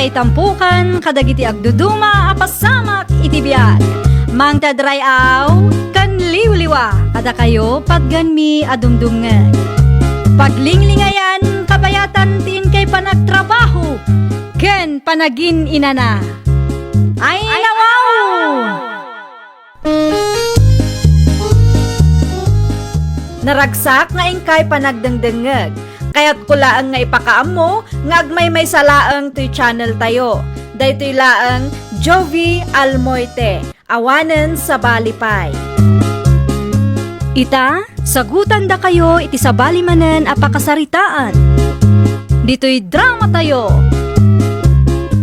kay tampukan, kadagiti agduduma, apasamak itibiyag. Mang tadray aw, kan liwliwa, kada kayo padganmi adumdumngeg. Paglinglingayan, kabayatan tin kay panagtrabaho, ken panagin inana. Ay nawaw! Naragsak nga ingkay panagdengdengeg. Kaya't kulaang nga ipakaam mo, nga agmay salaang to'y channel tayo. Daytoy laang Jovi Almoite, awanen sa balipay. Ita, sagutan da kayo iti sa balimanen apakasaritaan. Dito'y drama tayo.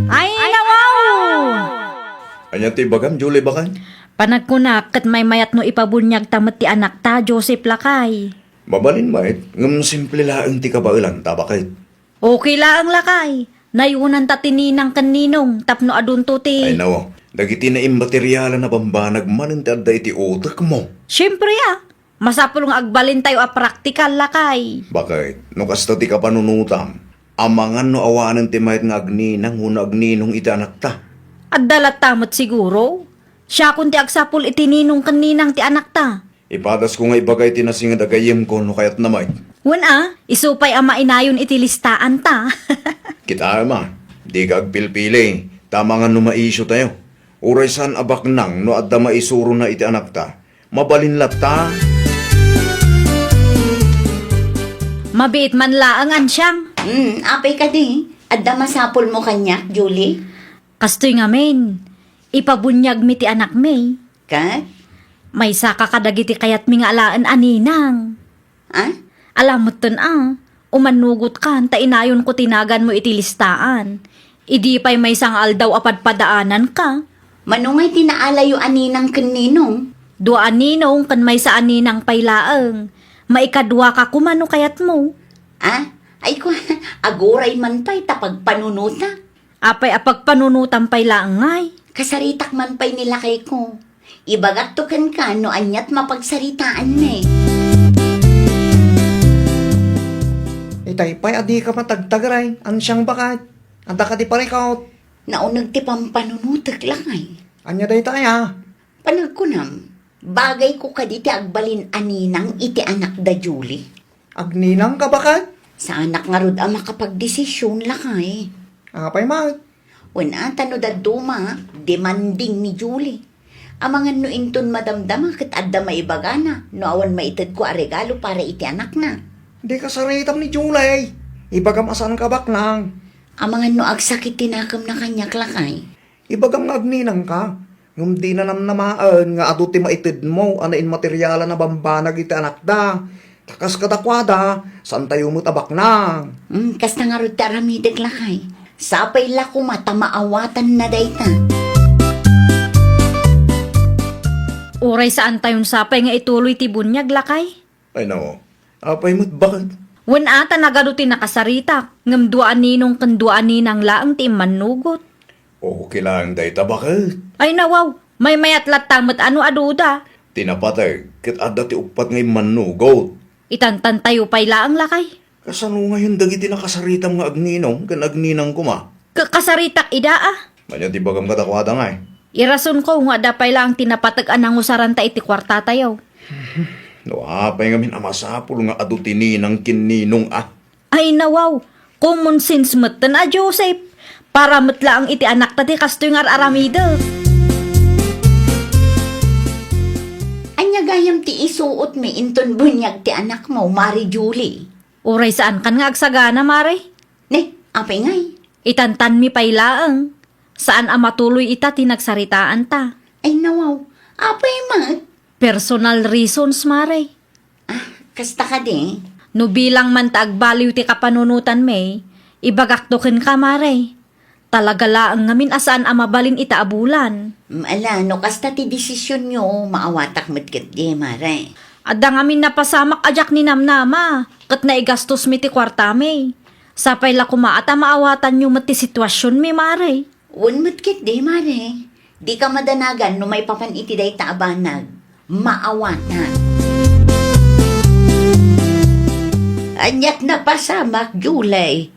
Ay nawaw! Anya ti bagam, Julie bakay? Panagkunak kat may mayat no ipabunyag tamat ti anak ta, Joseph Lakay. Mabalin mait, ngam simple laang ti kabailan, tabakit. Okay lang lakay. Nayunan ta tininang kaninong tapno adunto ti. Ay nawa, dagiti na immateryalan na bambanag manin ti adda iti utak mo. Siyempre masapulong agbalin tayo a praktikal lakay. Bakit? No kasta ti kapanunutam, amangan no awanan ti mayat nga agninang huno agninong iti anak ta. At dalat tamat siguro. Siya kun ti agsapul itininong kaninang ti anak ta. Ipadas ko nga ibagay tinasing dagayem ko no kayat namay. Wan isupay ama inayon iti listaan ta. Kita ama, di ka agpilpili, tama nga no maisyo tayo. Uray san abak nang no adda maisuro na iti anak ta. Mabalin ta. Mabiit man laangan siyang. Apay ka di. Adda masapol mo kanya, Julie. Kastoy nga men. Ipabunyag mi ti anak may. Kat? May saka kadagiti kayat mi nga alaan aninang. Alamot ton umanugot kan, ta inayon ko tinagan mo iti listaan. Idi pa'y may sang aldaw apadpadaanan ka. Manungay tinaalayo aninang kaninong. Dua aninong kan may sa aninang paylaang. Maikadwa ka kumano kayat mo. Ay ko, aguray man pa'y tapag panunuta. Apay apagpanunutan paylaang ngay. Kasaritak man pa'y nila kay ko. Ibagat to kan ka no anyat mapagsaritaan na Itay pa'y adi ka matagtagaray, ang siyang bakat. Anda ka di parikaw. Naunag ti pampanunutak lang ay. Anya day tayo. Panagkunam, bagay ko kaditi agbalin aninang iti anak da Julie. Agninang ka bakat? Sa anak nga rod ang makapagdesisyon lang ay. Apay mat. Wala tano da duma, demanding ni Julie. Amangan no inton madamdama kat adda maibagana, no awan maitid ko a regalo para iti anak na. Di ka saritam ni Julay. Ibagam asan ka baknang. Amangan no agsakit tinakam na kanya klakay. Ibagam nga agninang ka. Ngum di na namnamaan nga aduti maitid mo anain materyala na bambanag iti anak da. Takas katakwada, saan tayo mo tabak nang? Kas na nga rod taramidag lakay. Sapay lako mata maawatan na dayta. Uray saan tayon sapay nga ituloy ti bunyag lakay? Ay nawa, apay mo't bakit? Wan ata nagaduti nakasarita. Ngam dua aninong kan dua aninang laang ti manugot. Okay lang day bakit? Ay nawaw, may mayat latamot ano aduda. Tinapatay, kit adda ti upat ngay manugot. Itantan tayo pay laang lakay. Kasano ngayon dagiti nakasaritam nga agninong, kan agninang kuma? Kasaritak ida Manya ti bagam katakwada nga eh. Irason ko nga dapay lang tinapatag anang usaran ta iti kwarta tayo. No, apay ngamin amasapul nga adutini ng kininong Ay nawaw, common sense matan Joseph. Para matla ang iti anak ta ti kastoy nga aramida. Anya gayam ti isuot mi inton bunyag ti anak mo, Mari Julie. Uray saan kan nga agsagana, mare? Apay ngay. Itantan mi paylaang. Saan ang matuloy ita tinagsaritaan ta? Ay nawaw, apay mat. Personal reasons, mare. Kasta ka di. No bilang man taagbaliw ti kapanunutan may, ibagaktokin ka, mare. Talaga laang ngamin asaan ang mabalin ita abulan. Ala, no kasta ti desisyon nyo, maawatak matkit di, Mare. Adda ngamin napasamak ajak ni namnama, kat naigastos mi ti kwarta may. Sapay la kumaata maawatan nyo mati sitwasyon mi, mare. Un matkit di, Mare. Di ka madanagan no may papan iti day taabanag. Maawatan. Anyak na pasamak, July.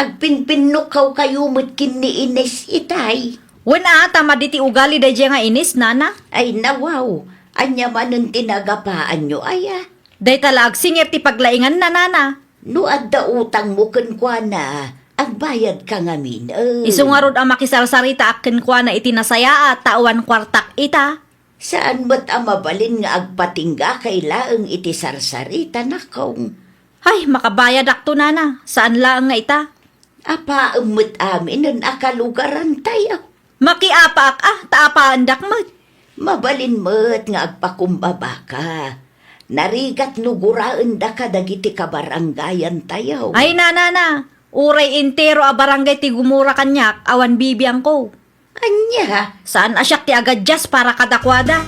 Agpinpinukaw kayo mo't kini Ines itay. Wala tama diti ugali da nga inis, nana. Ay nawaw, anya manun tinagapaan nyo aya. Day talag singir ti paglaingan na, nana. No adda utang mo kwa na, agbayad ka ngamin. Isu nga rod ang makisarsarita akin kwa na itinasaya at tawan kwartak ita. Saan mo't ang mabalin nga agpatingga kailaang iti sarsarita na kong. Ay, makabayad akto, nana. Saan lang nga ita? Apa umut amin nun akalugaran tayo. Makiapak taapaandak mo. Mabalin mo't nga agpakumbaba ka. Narigat nuguraan da ka dagiti kabaranggayan tayo. Ay, nana. Uray intero a barangay ti gumura kanyak, awan bibiyang ko. Anya, Saan asyak ti agadjas para kadakwada?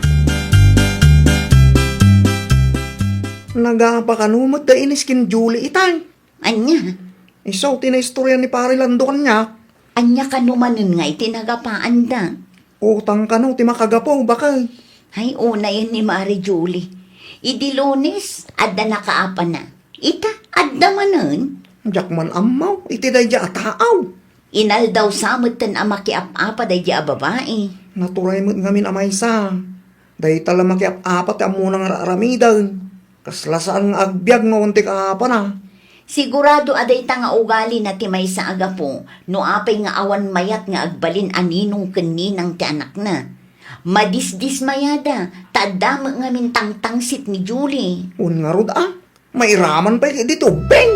Nagapakanumot da inis kin Julie itay. anya, Isaw tinaistorya ni pare Lando kanya. anya ka numanin nga itinagapaan da. Utang ka no, ti makagapaw, bakal. Ay, una yan ni Mari Julie. Idi Lunes, adda nakaapa na. Ita, adda manon. Jak man amaw, iti day ja ataaw. Inal daw samot tan amakiap-apa day a babae. Naturay mo't ngamin amay sa. Day tala makiap-apat amo nang raramidan. Kaslasaan nga agbyag no unti kaapa na. Sigurado aday ta nga ugali na ti may sa agapo, no apay nga awan mayat nga agbalin aninong kaninang ti anak na. Madisdis mayada, tadam nga mintang-tangsit ni Julie. Un nga rod mairaman pa dito, beng!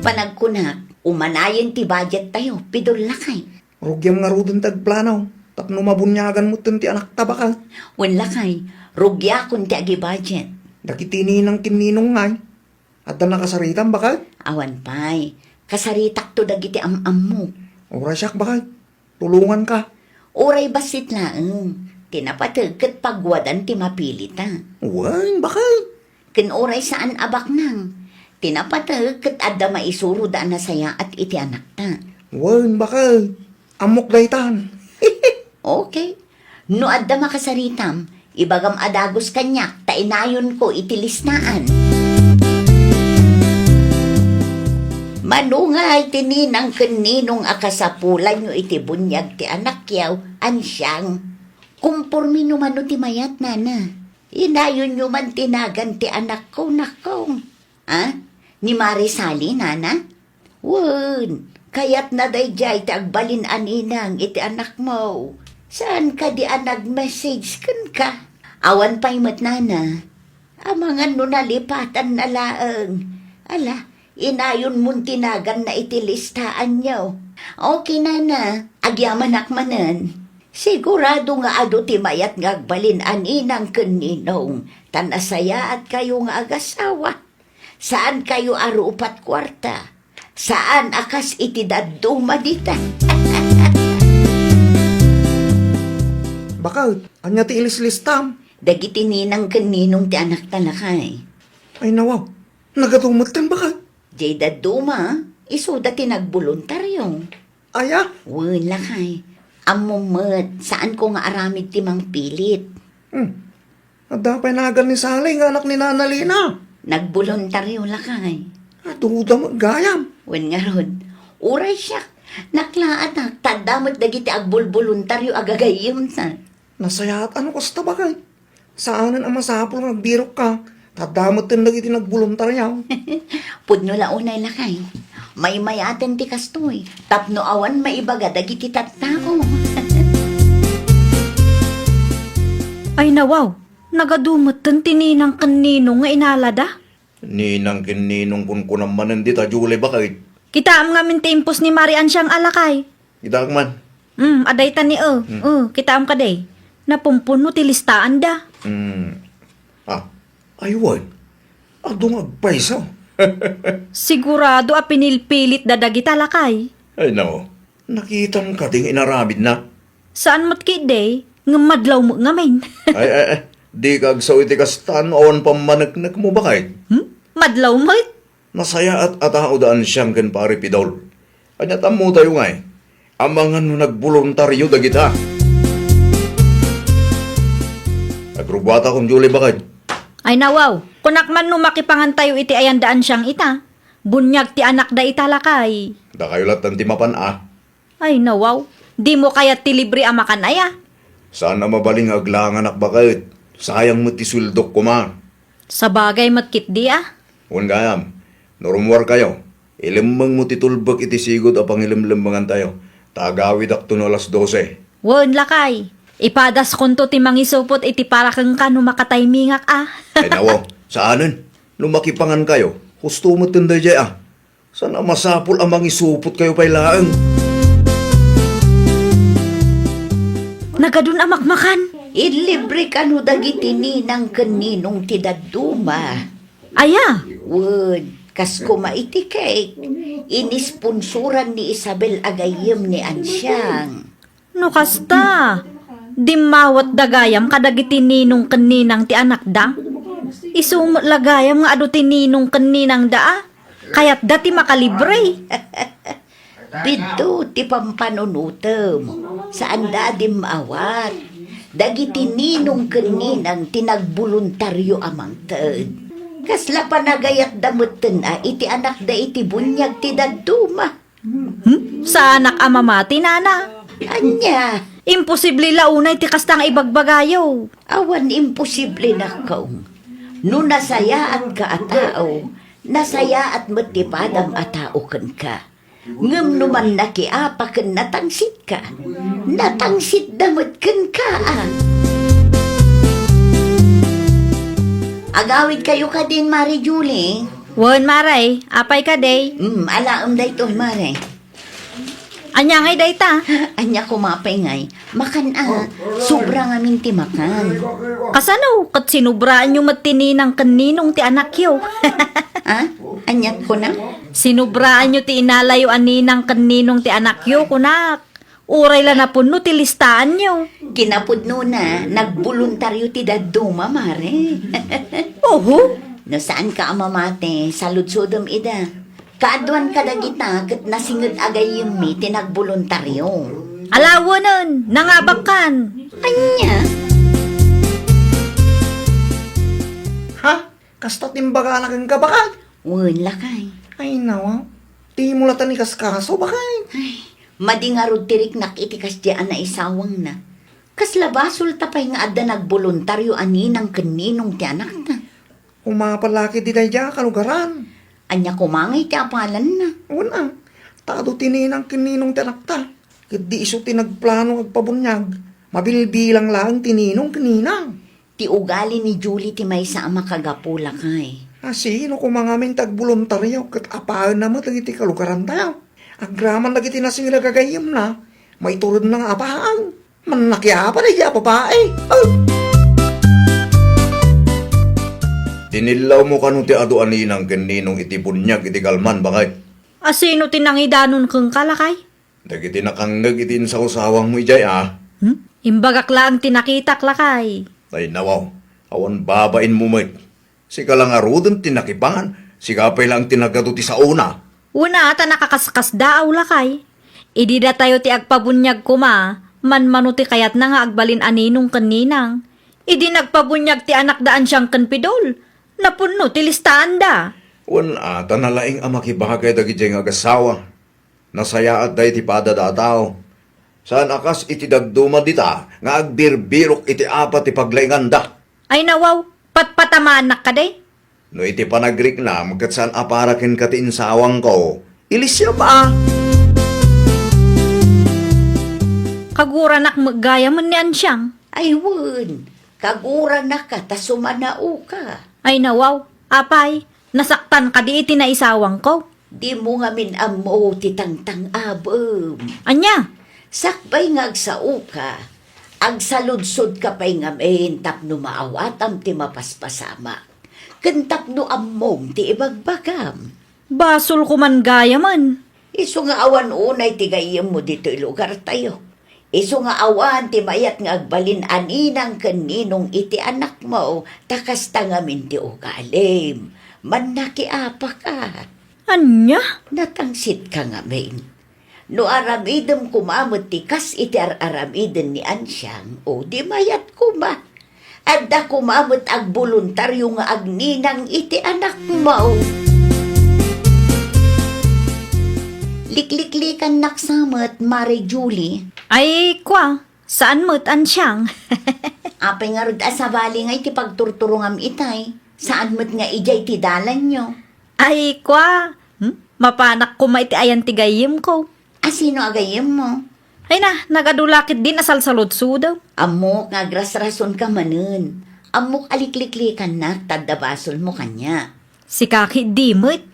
Panagkunak, umanayon ti budget tayo, pidol lakay. Rugyam nga rodon tagplanaw. Tapno mabunyagan mo ti anak tabakal. Wan lakay, rugya kun ti agi budget. Dakitini ng kininong ngay. At na nakasaritan bakal. Awan pay, kasaritak to dagiti am-am mo. Oras siyak bakal. Tulungan ka. Oray basit laeng, tinapatag kat pagwadan ti mapilita. Uwan, bakal. Ken oray saan abak nang, tinapatag kat adda maisuro da na saya at iti anak ta. Uwan, bakal. Amok daytan. Okay, no adda makasaritam, ibagam adagos kanyak, tainayon ko iti lisnaan. Manungay tininang kaninong akasapulan nyo iti bunyag ti anak yaw, ansyang. Kumpurmi numano ti mayat nana. Inayon nyo man tinagan ti anak ko, nakong. Ha? Ni Marisali, nana? Wan, kayat na day jay ti agbalin aninang iti anak mo. Saan ka di nag-message kan ka? Awan pa'y mat nana. Amangan no nalipatan na laeng. Ala, inayon mong tinagan na itilistaan nyo. Okay, nana. Agyaman akmanan. Sigurado nga ado ti mayat nga agbalin aninang kaninong. Tanasaya at kayo nga agasawa. Saan kayo arupat kwarta? Saan akas iti daduma dita? Bakal, anya ti ilis-listam. Dagiti ninang kaninong ti anak talakay. Ay nawaw, nagatumot kan bakal. Jay daduma, isuda ti nagboluntaryo. Aya, Wen lakay. Amumet, saan ko nga aramid ti mang pilit. adapay nagan ni Sally nga anak ni Nana Lina. Nagboluntaryo lakay. Duda mo, gayam. Wen nga rod, uray siya. Naklaan na, tadamot dagiti agbulboluntaryo agagayim sa. Nasaya at ano kasta bakal. Saanan ang masapol nga nagbirok ka. Tadamot din lagi tinagboluntaryaw. Pudno la unay lakay. May mayaten ti kastoy. Tapno awan maibaga dagiti tattao. Ay nawaw, nagadumot tan tininang kanino nga inalada. Ninang kininong kun naman dita, Julie, bakal. Kita am nga mintimpos ni Marian siyang alakay. Itak man. Aday tan ni kita am kaday. Napumpun mo ti listaan da. Aywan. Adong agpaisaw. Sigurado a pinilpilit dadagita lakay. Ay, no. Nakita mo ka ting inaramid na. Saan mo't kiday, nga madlaw mo ngamin. Ay. Di kag sa iti kastan awan pamanagnak mo bakit? Madlaw mo't? Nasaya at atao daan siyang kan pare pidol. Anya tamo tayo nga eh. Amangan no nagboluntaryo dagita. Nagrubata kong Julie bakit? Ay nawaw, kunak man no makipangantayo iti ayandaan siyang ita. Bunyag ti anak da italakay. Da kayo latan ti mapan Ay nawaw, di mo kaya ti libre amakan aya. Sana mabaling aglangan anak bakit? Sayang mo ti suldok ko ma. Sa bagay matkit di Un gayam, norumwar kayo. Ilimang mo ti tulbak iti sigod apang ilimlimbangan tayo. Tagawid akto no alas 12. Won lakay. Ipadas konto ti mangisupot iti para kang kano makataymingak Ay nawo, saanan? Lumakipangan kayo. Husto mo tinday jay Sana masapul amang isupot kayo pa'y laang. Nagadun amakmakan. Ilibre ka no dagiti ninang kaninong tidaduma. Aya, Wood, kas kumaiti cake. Inisponsoran ni Isabel Agayem ni Ansyang. no kasta. Dimawat dagayam kadagiti ninong kaninang ti anak da. Isumot lagayam nga adu ti ninong kaninang da Kayat dati makalibre. Pito ti pampanunutem. Saan da di maawat. Dagiti ninong kaninang tinagbuluntaryo amang ted. Kasla panagayat damutten iti anak da iti bunyag ti daduma. Sa anak amamati nana. Anya, Imposible launay ti kastang ibagbagayo. awan imposible na kaong. No nasayaan ka at tao, nasaya at matipadam at tao kan ka. Ngam numan nakiapa kan natangsit ka. Natangsit damot kan ka. Agawid kayo ka din, Mari Julie. Won maray, apay ka day. Alaam da ito, Mari. Anya ngay dayta. Anya kumapay ngay. Makan sobra nga minti makan. Kasano, kat sinubraan nyo matininang kaninong ti anak yo. Anya ko na? Sinubraan nyo ti inalayo aninang kaninong ti anak yo, kunak. Uray la na puno ti listaan nyo. Kinapudno na, nagboluntaryo ti daduma, Mare. Oho, No saan ka amamate, sa ludsodom ida. Kaadwan ka dagita, kat nasingod agay yung mi, tinagboluntaryo. alawanan, nangabakan. Anya? Ha? Kasta timbaga na kang kabakal? Wan lakay. Ay nawa, di mo latan ni kaskaso bakay. Madingarod tirik nakitikas diyan na isawang na. Kaslabasol tapay nga adda nagboluntaryo aninang kaninong ti anak na. Umapalaki di daya kalugaran. Anya kumangay ti apalan na. Una, tado tininang kininong tinakta. Kadi iso tinagplano agpabunyag. Mabilbilang lang tininong kininang. Ti ugali ni Julie ti may sa makagapula kay. Sino kung mga aming tagboluntaryo kat apaan naman lagi ti kalugaran tayo. Agraman lagi ti nasing nagagayim na. May turod ng apaan. Manakya pa na iya babae. Oh! Dinilaw mo kanu ti adu aninang kaninong iti bunyag iti kalman bakit? Asino tinangidanon kang kalakay? Dagiti nakangag iti sa usawang mo ijay Imbagak lang tinakitak lakay. Ay nawaw, awan babain mo met. Sika lang arudon tinakipangan, sikapay lang tinagado ti sa una. Una ata nakakaskas daaw lakay. Idida tayo ti agpabunyag kuma, manmano ti kayat na nga agbalin aninong kaninang. Idi nagpabunyag ti anak daan siyang kanpidol. Napuno ti listaan da. Wan ata nalaing amakibagay dagiti nga agasawa. Nasaya at day ti padadataw. Saan akas iti dagduma dita, nga agbirbirok iti apat ti paglaingan da. Ay nawaw, patpatamaan na ka day. No iti panagreklam, kat saan aparakin ka ti insawang ko, ilisya ba? Kaguranak magaya man ni Ansyang. Ay wun, kagura na ka, ta sumanao ka. Ay nawaw, apay, nasaktan ka di iti na isawang ko. Di mo nga minamo ti tangtang abom. Anya, Sakbay nga agsao ka, agsaludsod ka pa'y nga main tapno maawatam ti mapaspasama. Kentapno ammong ti ibagbagam. basol ko man gaya man. Iso nga awan unay ti gayem mo dito lugar tayo. Iso nga awan ti mayat nga agbalin aninang kaninong iti anak mo, takas tangamin ti ugalim. Man nakiapa ka. Anya? Natangsit ka nga main. No aramidem kumamot ti kas iti aramiden ni Ansyang, o di mayat kuma. Adda kumamot ag voluntaryo nga agninang iti anak mo. Likliklikan naksamot, Mare Julie. Ay, kwa, saan mo't Ansyang? Apay nga rod asabali nga iti pagturturungam itay. Saan mo't nga ijay ti dalan nyo? Ay, kwa, mapanak ko iti ayan tigayim ko. Asino agayem mo? Ay na, nagadulakit din asal saludso daw. Amok nga grasrason ka manen. Amok alikliklikan na, tadabasol mo kanya. Si Kaki di mo't.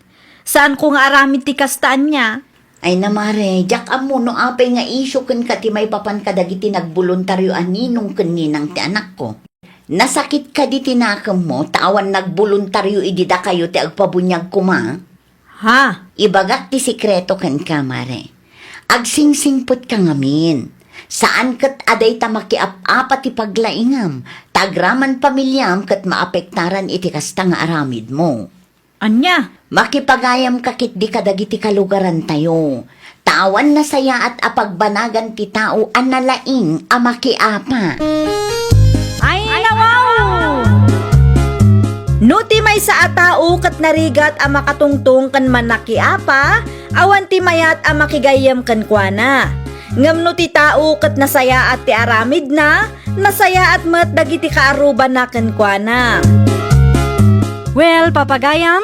Saan ko nga aramid ti kastaan niya? Ay namare, jak amo no apay nga isyo ken ka ti may papan kadagiti nagboluntaryo aninong keninang ti anak ko. Nasakit ka di tinakam mo, tawan nagboluntaryo idida kayo ti agpabunyag kuma. Ha? Ibagak ti sikreto ken kamare. Agsingsingpot ka ngamin. Saan kat aday ta makiap-apat ti paglaingam, tagraman pamilyam kat maapektaran iti kasta nga aramid mo. Anya? Makipagayam kakit di kadagiti kalugaran tayo. Tawan na saya at apagbanagan ti tao analaing amakiapa. Ay, nawaw! Nuti may sa atao kat narigat a makatungtong kan manakiapa, awan ti mayat a makigayam kan kuana. Ngam no ti tao kat nasaya at ti aramid na, nasaya at mat dagiti kaaruban na kan kuana. Well, papagayam,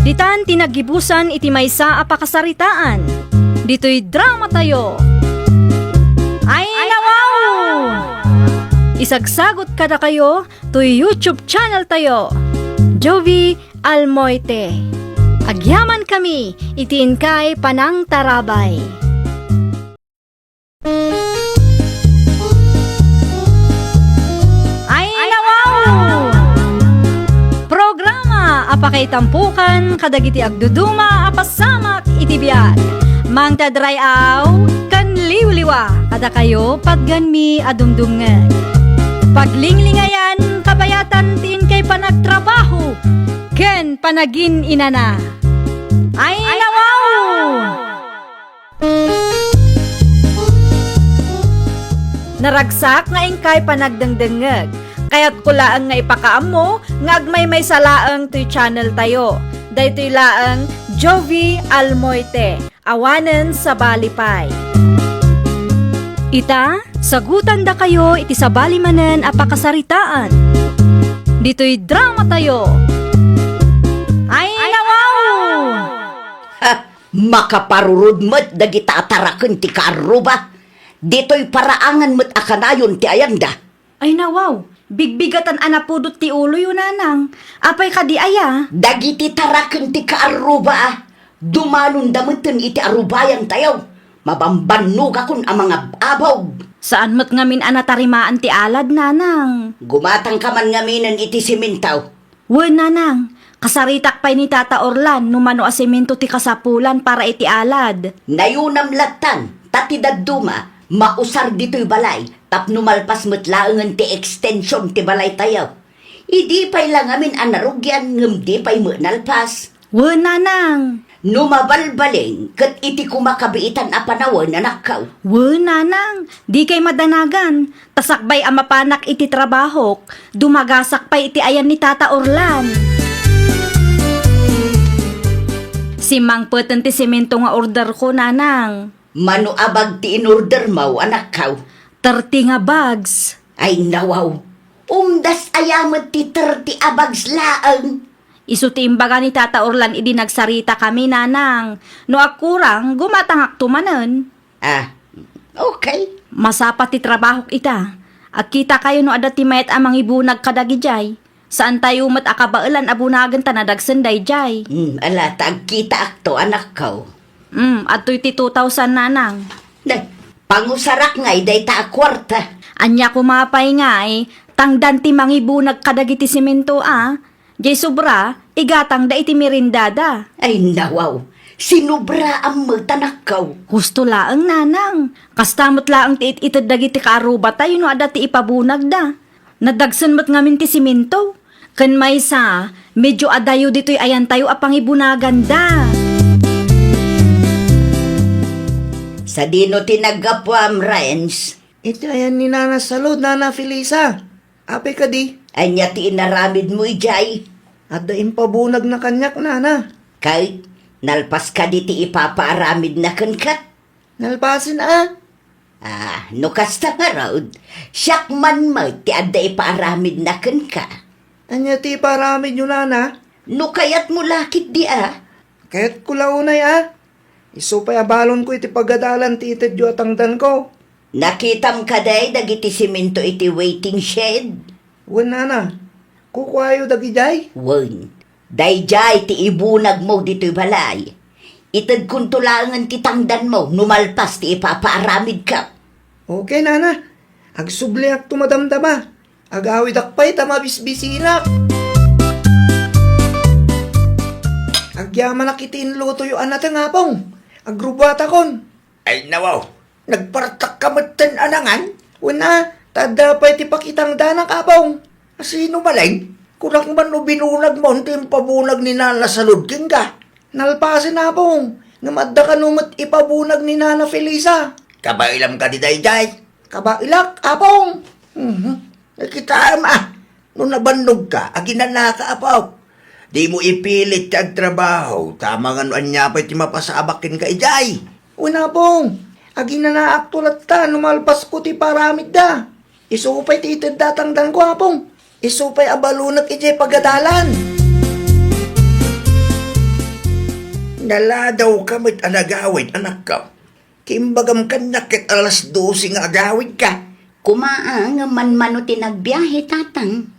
ditan tinagibusan iti maysa a pakasaritaan. Dito'y drama tayo. Ay, nawaw! Isagsagot kada kayo to YouTube channel tayo. Jovi Almoite. Agyaman kami, itiin kay Panang Tarabay. Ay, nawaw! Programa apakay tampukan kadagiti agduduma apasamak iti biag. Mang tadrayaw kan liwliwa kada kayo padganmi adumdumngeg. Paglinglingayan kabayatan tin kay panagtrabaho ken panagin inana. Ay, nawaw! Naragsak nga ingkay panagdengdengeg. Kaya't kulaang nga ipakaam mo, nga agmay may salaang to'y channel tayo. Daytoy laang Jovi Almoite, awanen sa Balipay. Ita, sagutan da kayo iti sa balimanen a pakasaritaan. Dito'y drama tayo. Ay, nawaw! Ha! Makaparurod mo't dagita ataraken ti karuba. Dito'y paraangan mo't akanayon ti ayanda. Ay, nawaw! Bigbigatan anapudot ti ulo yun, nanang. Apay ka di aya. Dagiti taraken ti kaaruba. Dumalon damutin iti arubayan tayo. Mabambannog akon ang mga abog. Saan mo't ngamin anatarimaan ti alad, nanang? Gumatang ka man ngaminan iti simintaw. Wen, nanang. Kasaritak pa'y ni Tata Orlan numano asemento ti kasapulan para iti alad. Nayunam latan, tati daduma, mausar dito'y balay, tapno malpas metlaangan ti extension ti balay tayo. Idi pa'y lang amin anarugyan, ngam di pa'y menalpas. Wen, nanang. Numabalbaling, kat iti kumakabiitan a panawan na nakaw. Wen, nanang. Di kay madanagan. Tasakbay amapanak iti trabahok. Dumagasak pa iti ayan ni Tata Orlan. Si Mang Peten ti semento nga order ko, nanang. Mano abag ti in-order mo, anak kaw. 30 nga bags. Ay nawaw, umdas ayamat ti 30 abags laang. Isu ti imbaga ni Tata Orlan idi nagsarita kami, nanang. No akurang, gumatangak tumanen. Ah, okay. Masapat ti trabahok ita. At kita kayo no adat ti mayat amang ibunag kadagijay. Saan tayo mat akabailan abunagan tanadagsan dayjay. Ala, tagkita akto, anak kaw. At ti 2,000, nanang. Pangusarak nga, iday ta akwarta. Anya kumapay nga tangdan ti mangibunag kadagiti simento Jay sobra, igatang da iti merindada. Ay nawaw, sinubra ang magtanakaw. Husto laang, nanang. Kastamot laang ti itid dagiti kaaruba tayo no ada ti ipabunag da. Nadagsan mo't ngamin ti simento. Kan may sa, medyo adayo dito'y ayan tayo apang ibunagan da. Sa dino tinagapwam, Renz. Ito ayan ni Nana Salud, Nana Felisa. Ape ka di. Anya ti inaramid mo, ijay. At daing pabunag na kanyak, Nana. Kahit nalpas ka di ti ipapaaramid na kan ka. Nalpasin ah. No kasta nga raw, siyak man mo ti adda ipaaramid na kan ka. Anya ti paramid nyo, Nana. No kayat mo lakit di Kaya't kulaunay ah. Iso pa abalon ko iti pagadalan ti itedyo at angdan ko. Nakitam ka day dagiti simento iti waiting shed. Wan, Nana. Kukwayo dagi jay. Wen, dayjay ti ibunag mo dito'y balay. Itad kung tulangan ti tangdan mo, numalpas ti ipapaaramid ka. Okay, Nana. Agsubli ak tumadamdama. Agawid akpay tamabisbisinak. Agyaman akitiin luto yung anak ng apong. Agrubata kon. Ay nawaw, Nagpartak kamatan anangan. Una, tada pa iti pakitang danak apong. Sino maling? Kunak man no binunag mo, yung pabunag ni Nana Salud king ka. Nalpasin apong. Ngamadda ka numat ipabunag ni Nana Felisa. kabailam ka di dayjay. Kabailak, apong. Nakita nung nabandog ka, aginan na ka apaw. Di mo ipilit kag trabaho, tama nga noan niya pa iti mapasabakin ka ijay. Una pong, agi na naaktulat ta, numalpas ko ti paramid da. Isupay ti itid datangdan ko apong. Isupay abalunak ijay pagadalan. Nala daw kamit anagawid, anak ka. Kimbagam ka nakit alas 12 nga agawid ka. Kumaang man-mano tinagbiyahe, tatang.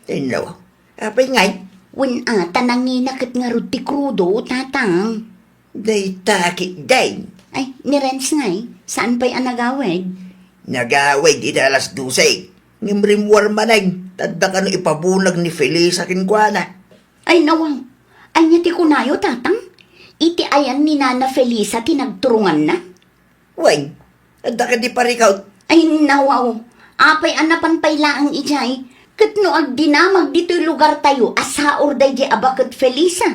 Tinaw, apay ngay, Wen tanangina kat nga ruti krudo, tatang. day takit day. Ay, ni Renz ngay, saan pa'y anagawid? Nagawid iti alas 12. Ngimrimwar manay, tadda ka no ipabunag ni Felisa kinkwana. Ay, nawaw. Ay, ti kunayo, tatang. Iti ayan ni Nana Felisa tinagturungan na. Way, tadda ka di parikaw. Ay, nawaw. Apay anapan paylaang ijay. Kat no agdinamag dito'y lugar tayo, asaor day di abakat Felisa.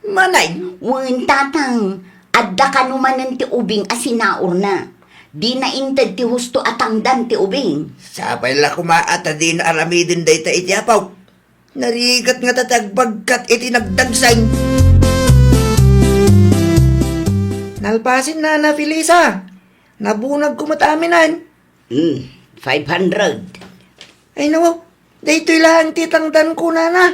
Manay, Wen, tatang. Adda ka numanan ti ubing asinaor na. Di na inted ti husto atangdan ti ubing. sapay la kumaata di na aramidin day ta iti apaw. Narigat nga tatagbagkat iti nagdagsang. Nalpasin Nana Felisa. Nabunag kumataminan. 500. Ay nawa, daytoy lang titangdan ko, Nana.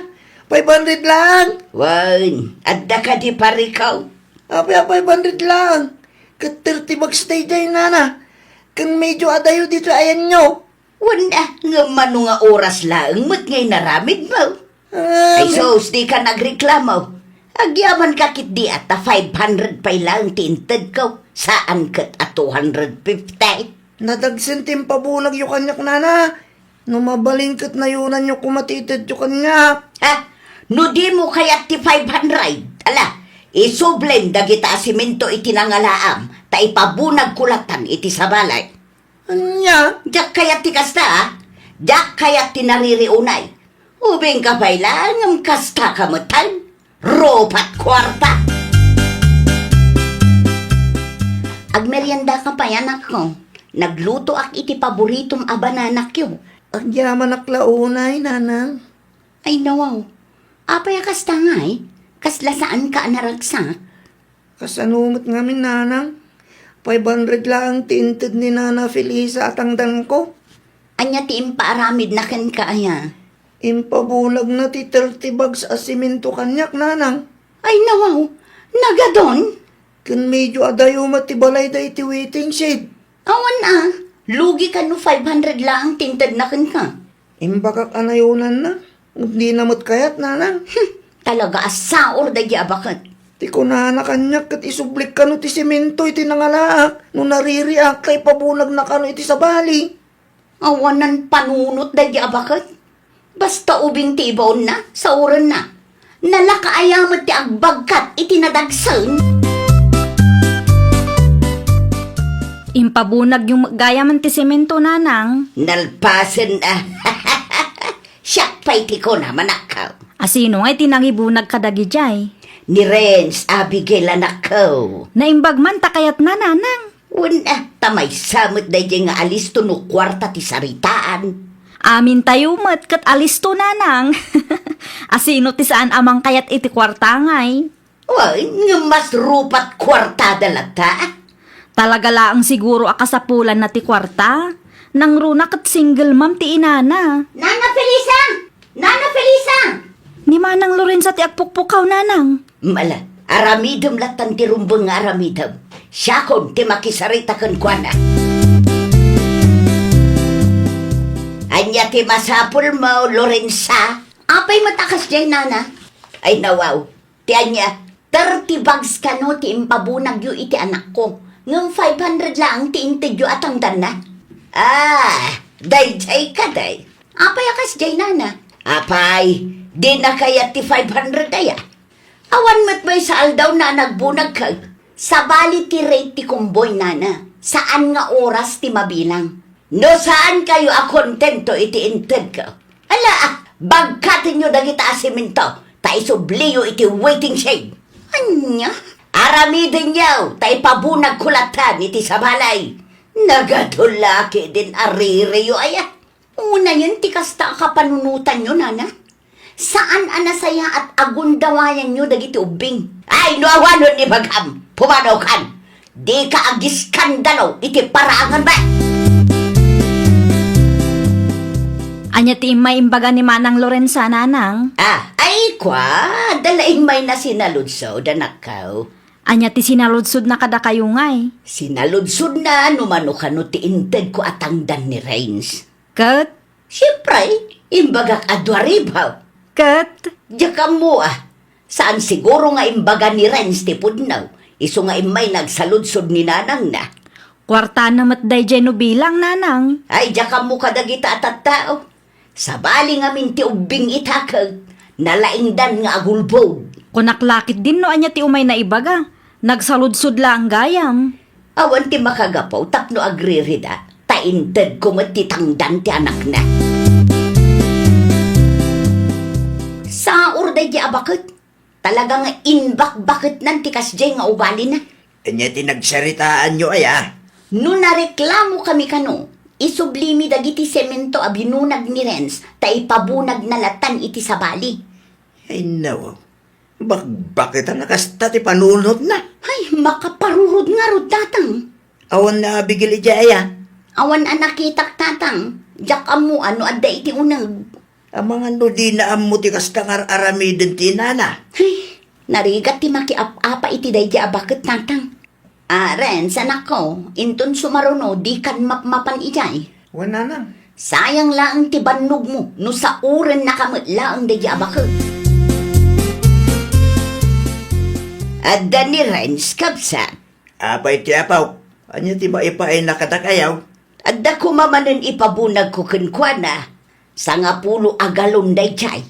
500 lang. Wen, adda ka di parikaw. Apay, 500 lang. Kat 30 bucks day day, Nana. Kan medyo adayo dito ayan nyo. Wanda, nga mano nga oras lang, mat ngay naramid mo. Ay sos, di ka nagreklamo. Agyaman kakit di at 500 pay lang tinted ko. Saan kat at 250? Nadagsentim pabunag yung kanyak, Nana. No mabalingkat na yunan yung kumatitid yung kanyak. Ha? No di mo kaya ti 500? Ala, isublem dagita asimento iti nangalaam, ta ipabunag kulatan iti sabalay. Anya? Diyak kaya ti kasta, ha? Diyak kaya ti naririunay. Ubing ka pa'y lang ang kasta kamutan. Ropat kwarta. Agmeryenda ka pa yan ako. Nagluto ak iti paboritong abananak yun. Ang yaman aklaunay, Nanang. Ay nawaw. Apay kasta nga eh. Kasla saan ka naragsa? Kasanumot ngamin, Nanang. 500 lang tinted ni Nana Felisa at angdan ko. Anya ti impaaramid na kan kaaya. Impabulag na ti 30 bags asimento kanyak, Nanang. Ay nawaw. Nagadon? Kan medyo adayo matibalay da iti waiting shed. Awan lugi ka no 500 lang tinted na kan ka. Imbakak anayunan na. Hindi namot kayat, Nanang. Talaga asaor da abakat. Ti ko na kanyak kat isublik ka no ti simento iti nangalaak. No naririak tay pabunag na kano iti sabali. Awanan panunot da abakat. Basta ubing ti ibaon na, sa uran na. Nalakaayamat ti agbagkat iti nadagsan. Impabunag yung gaya man ti semento, Nanang. Nalpasan Siyak pa'y ti ko na manakaw. Asino ngay tinangibunag kadagi jay. Ni Renz, Abigail anak ko. Naimbag man takayat na, Nanang. Una, tamay samot da nga alis to no kwarta ti saritaan. Amin tayo mat kat alis to nanang. Asino ti saan amang kayat iti kwarta ngay. Why, nga mas rupat kwarta dalata. Talaga laang siguro akasapulan na ti kwarta. Nang runa kat single ma'am ti inana. Nana Felisa! Nana Felisa! Ni Manang Lorenza ti agpukpukaw nanang. Mala, aramidam latan ti rumbang nga aramidam. Siya kon ti makisarita kan kwa na. Anya ti masapul mo, Lorenza. Apay matakas dyan, nana. Ay nawaw, ti anya, 30 bags ka no ti impabunag yu iti anak ko. Ngam 500 lang ti intid yu atang na. Day ka day. Apay akas dyan, nana. Apay, di na kaya ti 500 aya. Awan mat may saal daw na nagbunag ka. Sa bali ti rate ti kumboy, nana. Saan nga oras ti mabilang? No saan kayo a kontento iti inted ka? Ala, bagkatin nyo dagita asiminto. Ta isubliyo iti waiting shade. Anya? Aramidin yaw, ta ipabunag kulatan iti sabalay. Nagadulaki din aririyo aya. Una yun, ti kasta kapanunutan nyo, nana. Saan anasaya at agundawayan nyo dagiti ubing? Ay, nuawanon ni Bagam, pumanaw kan. Di ka agiskandalo, iti paraangan ba? Anya ti imay imbaga ni Manang Lorenza nanang. Ay kwa, dalaing may na sinaludsod, anakaw. Anya ti sinaludsod na kada kayo ngay. Sinaludsod na, numano ka no ti inted ko atangdan ni Rains. Kat, Siyempre, imbagak adwaribaw. kat, Diya mo saan siguro nga imbaga ni Rains ti pudnaw, iso nga imay nagsaludsod ni nanang na. kwarta na matday dyan no bilang nanang. Ay, diya mo kadagita at tao. Sa bali nga minti ubing itakag, nalaingdan nga agulbog. Kunaklakit din no anya ti umay na ibaga. Nagsaludsod lang gayam. Awan ti makagapaw, tapno agririda, tainted ko matitangdan ti anak na. Sa urday di abakit, talagang inbak-bakit nan ti kasjay nga ubali na. Anya tinagsaritaan nyo aya. No nareklamo kami kano, isublimi dagiti semento a binunag ni Renz, ta ipabunag na latan iti sabali. Ay nawaw. Bakit ang nakasta ti panunod na? Ay, makaparurod nga rod tatang. Awan na bigil ija aya. Awan ang nakitak tatang, jak amu ano adda iti unag. Ang mga no di na amo ti kasta nga aramidin ti nana. Ay, narigat ti makiap-apa iti dayja abakit tatang. Renz, anak ko, inton sumaruno, di kan mapmapan ijay. Wala na. Sayang lang ti bannog mo, no sa uren nakamit lang dayja abakit. Adda ni Renz kabsa. Apay ti apaw. Anya ti maipaay nakatakayaw. Adda ko mamanin ipabunag ko kinkwana. Sa nga pulo agalon dayjay.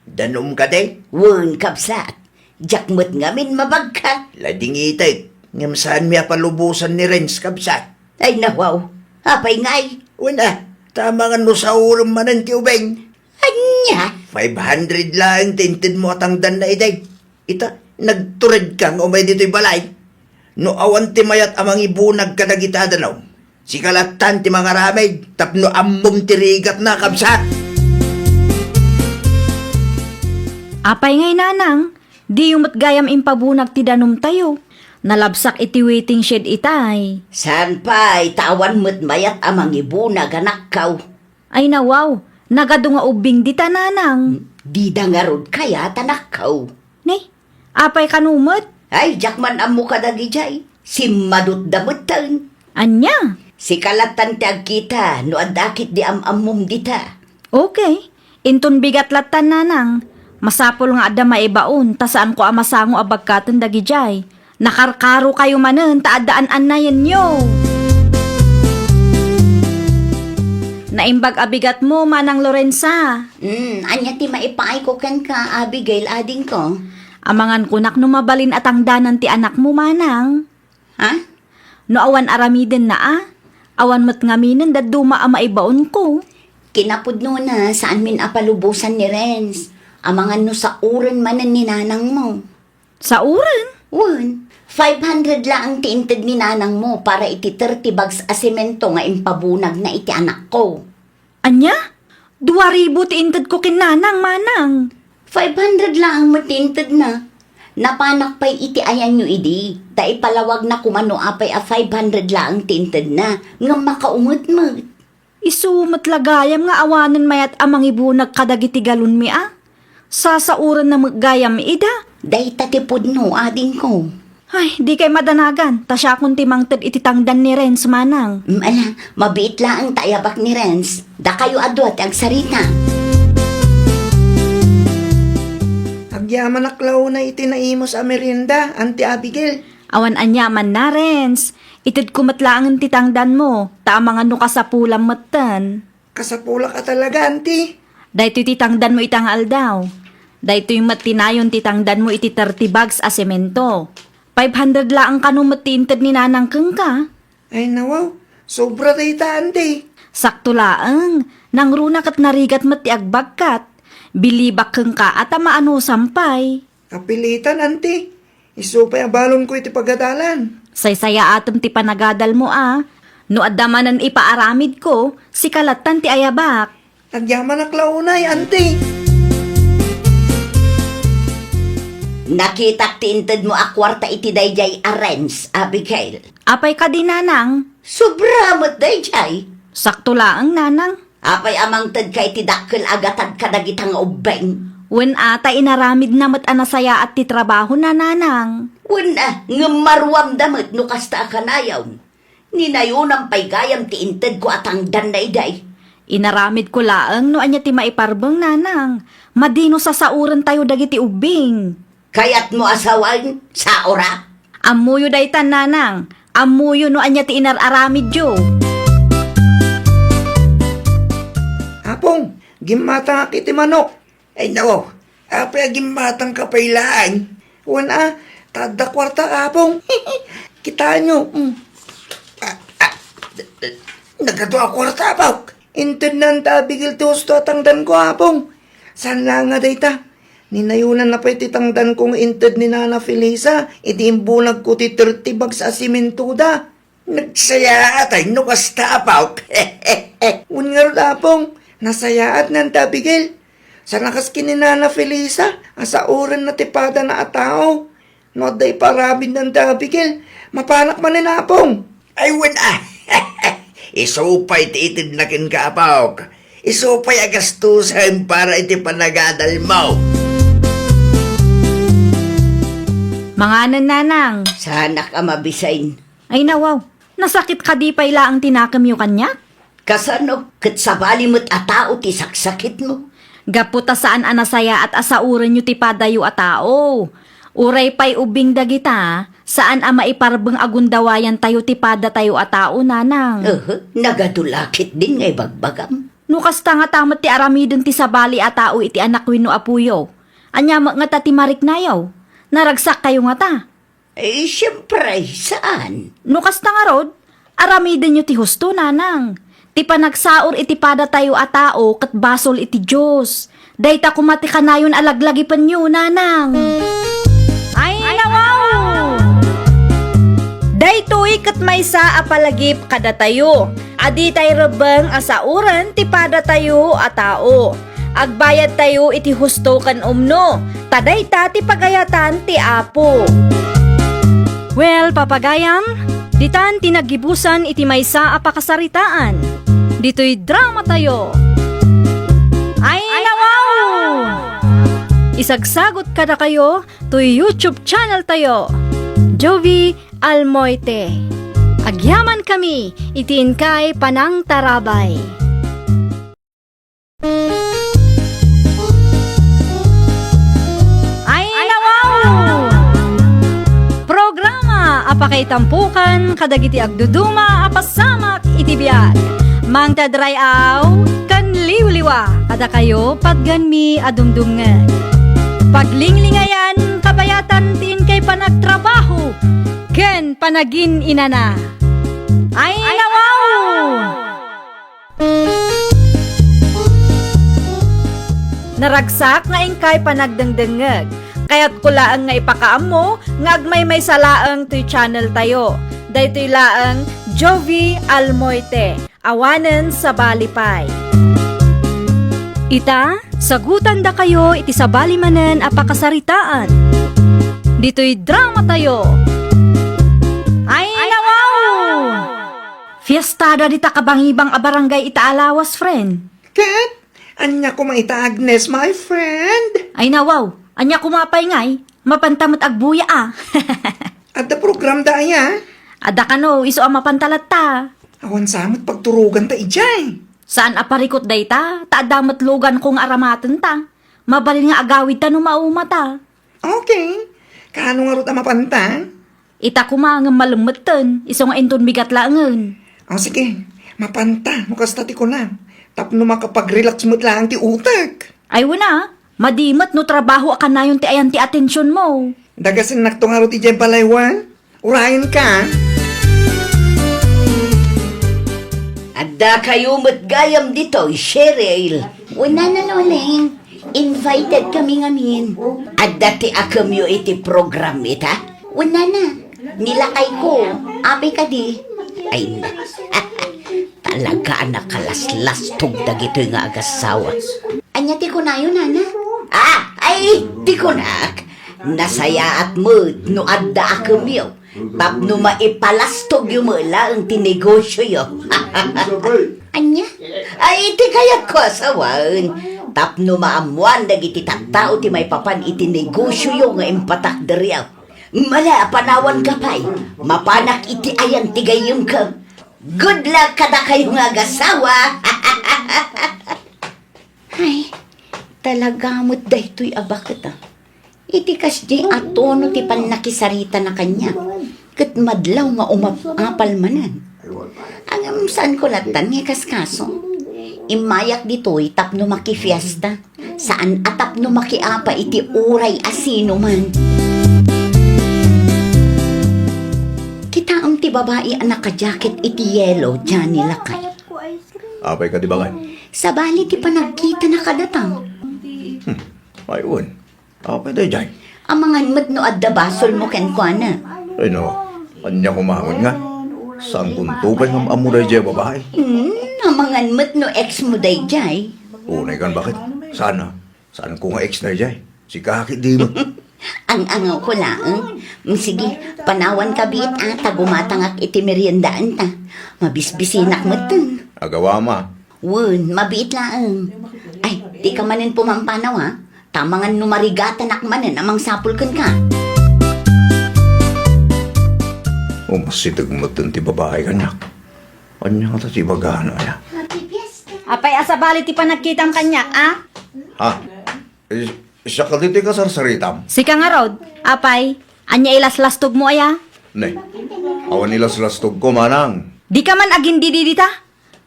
Danom ka day. Wen kabsat. Jakmet ngamin mabagka. Lading itay. Ngam saan mi apalubusan ni Renz kabsat. Ay nawaw. Apay ngay. Wala. Tama nga no sa ulam manan ti ubeng. Anya. 500 lang tintin mo atangdan na iday. Ita, nagtured kang umay dito'y balay. No awan ti mayat amang ibunag kadagita danaw. Si kalatan ti mga ramay, tapno ammom ti rigat na kabsat. Apay ngay nanang, di yung matgayam impabunag ti danum tayo. Nalabsak iti waiting shed itay. San pa'y tawan mo't mayat amang ibunag anak kaw. Ay nawaw, nagado nga ubing di tananang. Di dangarod kaya tanak kaw. Ne, apay kanumot. Ay, jakman amu kadagijay. Si madut damot tan. Anya? Si kalatan ti agkita, no adakit di amamum dita. Okay, inton bigat latan nanang. Masapol nga adda maibaon, ta saan ko amasango abagkatan dagijay. Nakarkaro kayo manen, taadaan-an na yan nyo. Naimbag abigat mo, Manang Lorenza. Anya ti maipaay ko ken ka, Abigail, ading ko. Amangan kunak no mabalin at ang danan ti anak mo, Manang. Ha? No awan aramiden na Awan mat ngaminen daduma ang maibaon ko. Kinapudno na saan min apalubusan ni Renz. Amangan no sa uren manen ni nanang mo. Sa uren? Wan, 500 lang ang tiinted ni nanang mo para iti 30 bags asemento nga impabunag na iti anak ko. Anya? 2,000 ti inted ko kinanang manang. 500 lang ang matinted na. Napanak pa'y iti ayan nyo idi. Da ipalawag na kumano apay a 500 lang ang tinted na. Nga makaumot mo. Isumat lagayam nga awanan mayat amang ibunag kadagiti galon mi Sasauran na maggayam mi ida. Day tatipod no ading ko. Ay, di kay madanagan. Ta siya kung timangted ititangdan ni Renz manang. Ala, mabiit lang ang tayabak ni Renz. Da kayo adwat ang sarita. Agyaman aklaw na itinaimos a merienda, Auntie Abigail. Awan anyaman na Renz. Itid kumatlaang ang titangdan mo. Tamang ano ka sa pulang matan. Kasapula ka talaga, Auntie. Dahito titangdan mo itangal daw. Dahito yung matinayon titangdan mo iti 30 bags a semento. 500 lang kanong matinted ni nanang keng ka. Ay nawaw, sobra dayta, Auntie. Sakto laang. Nang runak at narigat mati agbagkat. Bilibak keng ka at amaano sampay. Kapilitan, Auntie. Isupay ang balon ko iti pagadalan. Saysaya atom ti panagadal mo No adamanan ipaaramid ko, si kalatan ti ayabak. Agyaman aklaw na, Auntie. Nakita tinted mo a kwarta iti dayjay a Renz, Abigail. Apay ka din nanang. Sobra mo't dayjay. Sakto laang nanang. Apay amang tad kay ti dakkel agatad kadagitang ubeng. Wen ata inaramid na mat anasaya at ti trabaho na nanang. Wala, nga marwam damit no kasta kanayaw. Ninayunang pay gayam ti inted ko atang danday-day. Inaramid ko laang no anya ti maiparbeng nanang. Madino sa sauran tayo dagiti ubing. Kayat mo asawan sa ora. Amuyo daytan nanang. Amuyo no anya ti inararamid yo. Apong, gimata nga kiti manok. Ay nako, apay gimatang kapailaan. Wana, tada kwarta apong. Kita nyo. Nagkatuwa kwarta apaw. Internan ta bigil ti husto atangdan ko apong. San lang nga dayta? Ninayunan na pa'y titangdan kong inted ni Nana Felisa. Itiimbunag ko ti 30 bags a simentuda. Nagsaya atay no kasta apaw. Ungar apong, nasayaat ng tabigil. Sa nakas kininana Felisa, asa oran na tipada na atao. No day parabid ng tabigil, mapanak man apong. Ay, wala. Isupay ti itid na kin kaapawk. Isupay agastusan para iti panagadal mo. Manganan nanang. Sana ka mabisain. Ay nawaw. Nasakit ka di pa ila ang tinakam yung kanya? Kasano, kat sabali mo't atao ti saksakit mo. Gaputa saan anasaya at asauran nyo ti padayo a tao. Uray pa'y ubing dagita, saan ama iparbeng agundawayan tayo ti pada tayo a tao nanang. Nagadulakit din ngay bagbagam. Nukas ta nga tamat ti aramidon ti sabali a tao iti anak wino apuyo. Anya nga ta ti marik nayaw. Naragsak kayo nga ta. Eh, siyempre, saan? Nukas ta nga rod, aramidon nyo ti husto nanang. Ti panagsaor iti pada tayo a tao kat basol iti Diyos. Dayta kumati kanayon alaglagi pan nyo nanang. Ay nawaw! Daytoy kat maysa a palagip kada tayo. Adi tayo rebeng asauran ti pada tayo a tao. Agbayad tayo iti husto kan umno. Tadayta ti pagayatan ti apo. Well, papagayam, ditan tinagibusan iti maysa a pakasaritaan. Dito'y drama tayo. Ay nawaw! Isagsagot kada kayo to YouTube channel tayo. Jovi Almoite. Agyaman kami, itiin kay Panang Tarabay. Ay nawaw! Programa apakay tampukan kadagiti agduduma apasamak iti biag. Mang tadrayaw kan liwliwa kada kayo pagganmi adumdumngan. Paglinglingayan kabayatan tiin kay panagtrabaho ken panagin inana. Ay nawaw! Naragsak nga ingkay panagdengdengeg Kaya't kulaang nga ipakaammo nga agmay salaang to'y channel tayo. Daytoy laang Jovi Almoite, awanen sa balipay. Ita, sagutan da kayo iti sabali manen apakasaritaan. Dito'y drama tayo. Ay, nawaw! Fiestada dita kabangibang abarangay ita Alawas, friend. Kat, anya ko maita Agnes, my friend. Ay, nawaw! Anya kumapay ngay, mapantamot agbuya ah. At the program da ya. Ada ka no, iso ang mapantalat ta. Awan samot pagturugan ta ijay. Saan aparikot day ta? Taadamat lugan kong aramaten ta. Mabalin nga agawid ta no mauma ta. Okay. Kano nga ruta mapanta? Ita kumangam malumatan, iso nga inton bigat laangan. O sige, mapanta. Mukastati ko na. Tapno makapag-relax mo't lang ti utak. Ay wala, madimat no trabaho akan na yun ti ayan ti atensyon mo. Dagasin nakto nga ruti ijay palaywan. Urayan ka. Adda kayo matgayam dito, Cheryl. Una na noling, invited kami ngamin. Adda ti akamyo iti program ita. Una na, nilakay ko. Abi ka di. Ay na. Talaga nakalaslas tugdag ito nga agasawa. Anya ti ko na yun, Nana? Ay, ti ko na. Nasaya at mood no adda akamyo. Tapno maipalastog yung mula ang tinegosyo yo. Anya? Ay, iti kaya ko asawan. Tapno maamuan dagiti taktao ti may papan iti negosyo yo nga impatak deriyaw. Mala, panawan ka pa'y. Mapanak iti ayan tigayong ka. Good luck kada kayo nga agasawa. Ay, talaga mo't dahito'y abakit ah. Iti kasdi ato no ti panakisarita na kanya. Kat madlaw nga umapal manan. Ang saan ko latan nga kaskaso. Imayak dito'y tapno makifiesta. Saan atapno makiapa iti uray asino man. Kita ti babae ang naka-jacket iti yellow dyan nilakay. Apay ka di ba kay? Sa bali ti panagkita na kadatang. Ayun. Apay tayo dyan. Ang mga madno adda basol mo ken kuana. Ay no, anya kumangon nga. Saan kuntukan ng amuray dyan babae? Ang mga madno ex mo day jay. Unay kan bakit? Sana. Saan ko nga ex na dyan? Si kakit di mo. Ang angaw ko lang. Sige, panawan ka bit tagumatangak iti meriendaan ta. Mabisbisinak mo dun. Agawa ma. Wun, mabiit lang. Ay, di ka manin pumampanaw ha. Tamangan numarigatan akmanan amang sapulkan ka. Umasitag mo dun ti babae kanya. Anya nga ta si bagana ya. Apay asabali ti panagkitang kanyak ah? Ha? Siya ka dito ka sarsaritam. Sika nga rod, apay, anya ilaslastog mo aya? Ne, awan nila salastog ko manang. Di ka man agin dididita?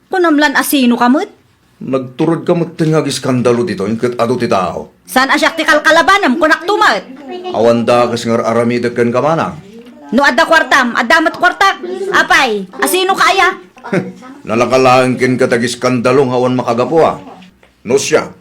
Kunamlan asino kamot? Nagturod ka magtingag iskandalo dito, yung kat ado ti tao. Saan asyak ti kalkalabanam kunak tumat? Awan da kas nga aramidag kan ka manang. No adda kwartam, adamat kwartak. Apay, asino ka aya? Nalakalaan kin ka tag iskandalong awan makagapo ah. No siya,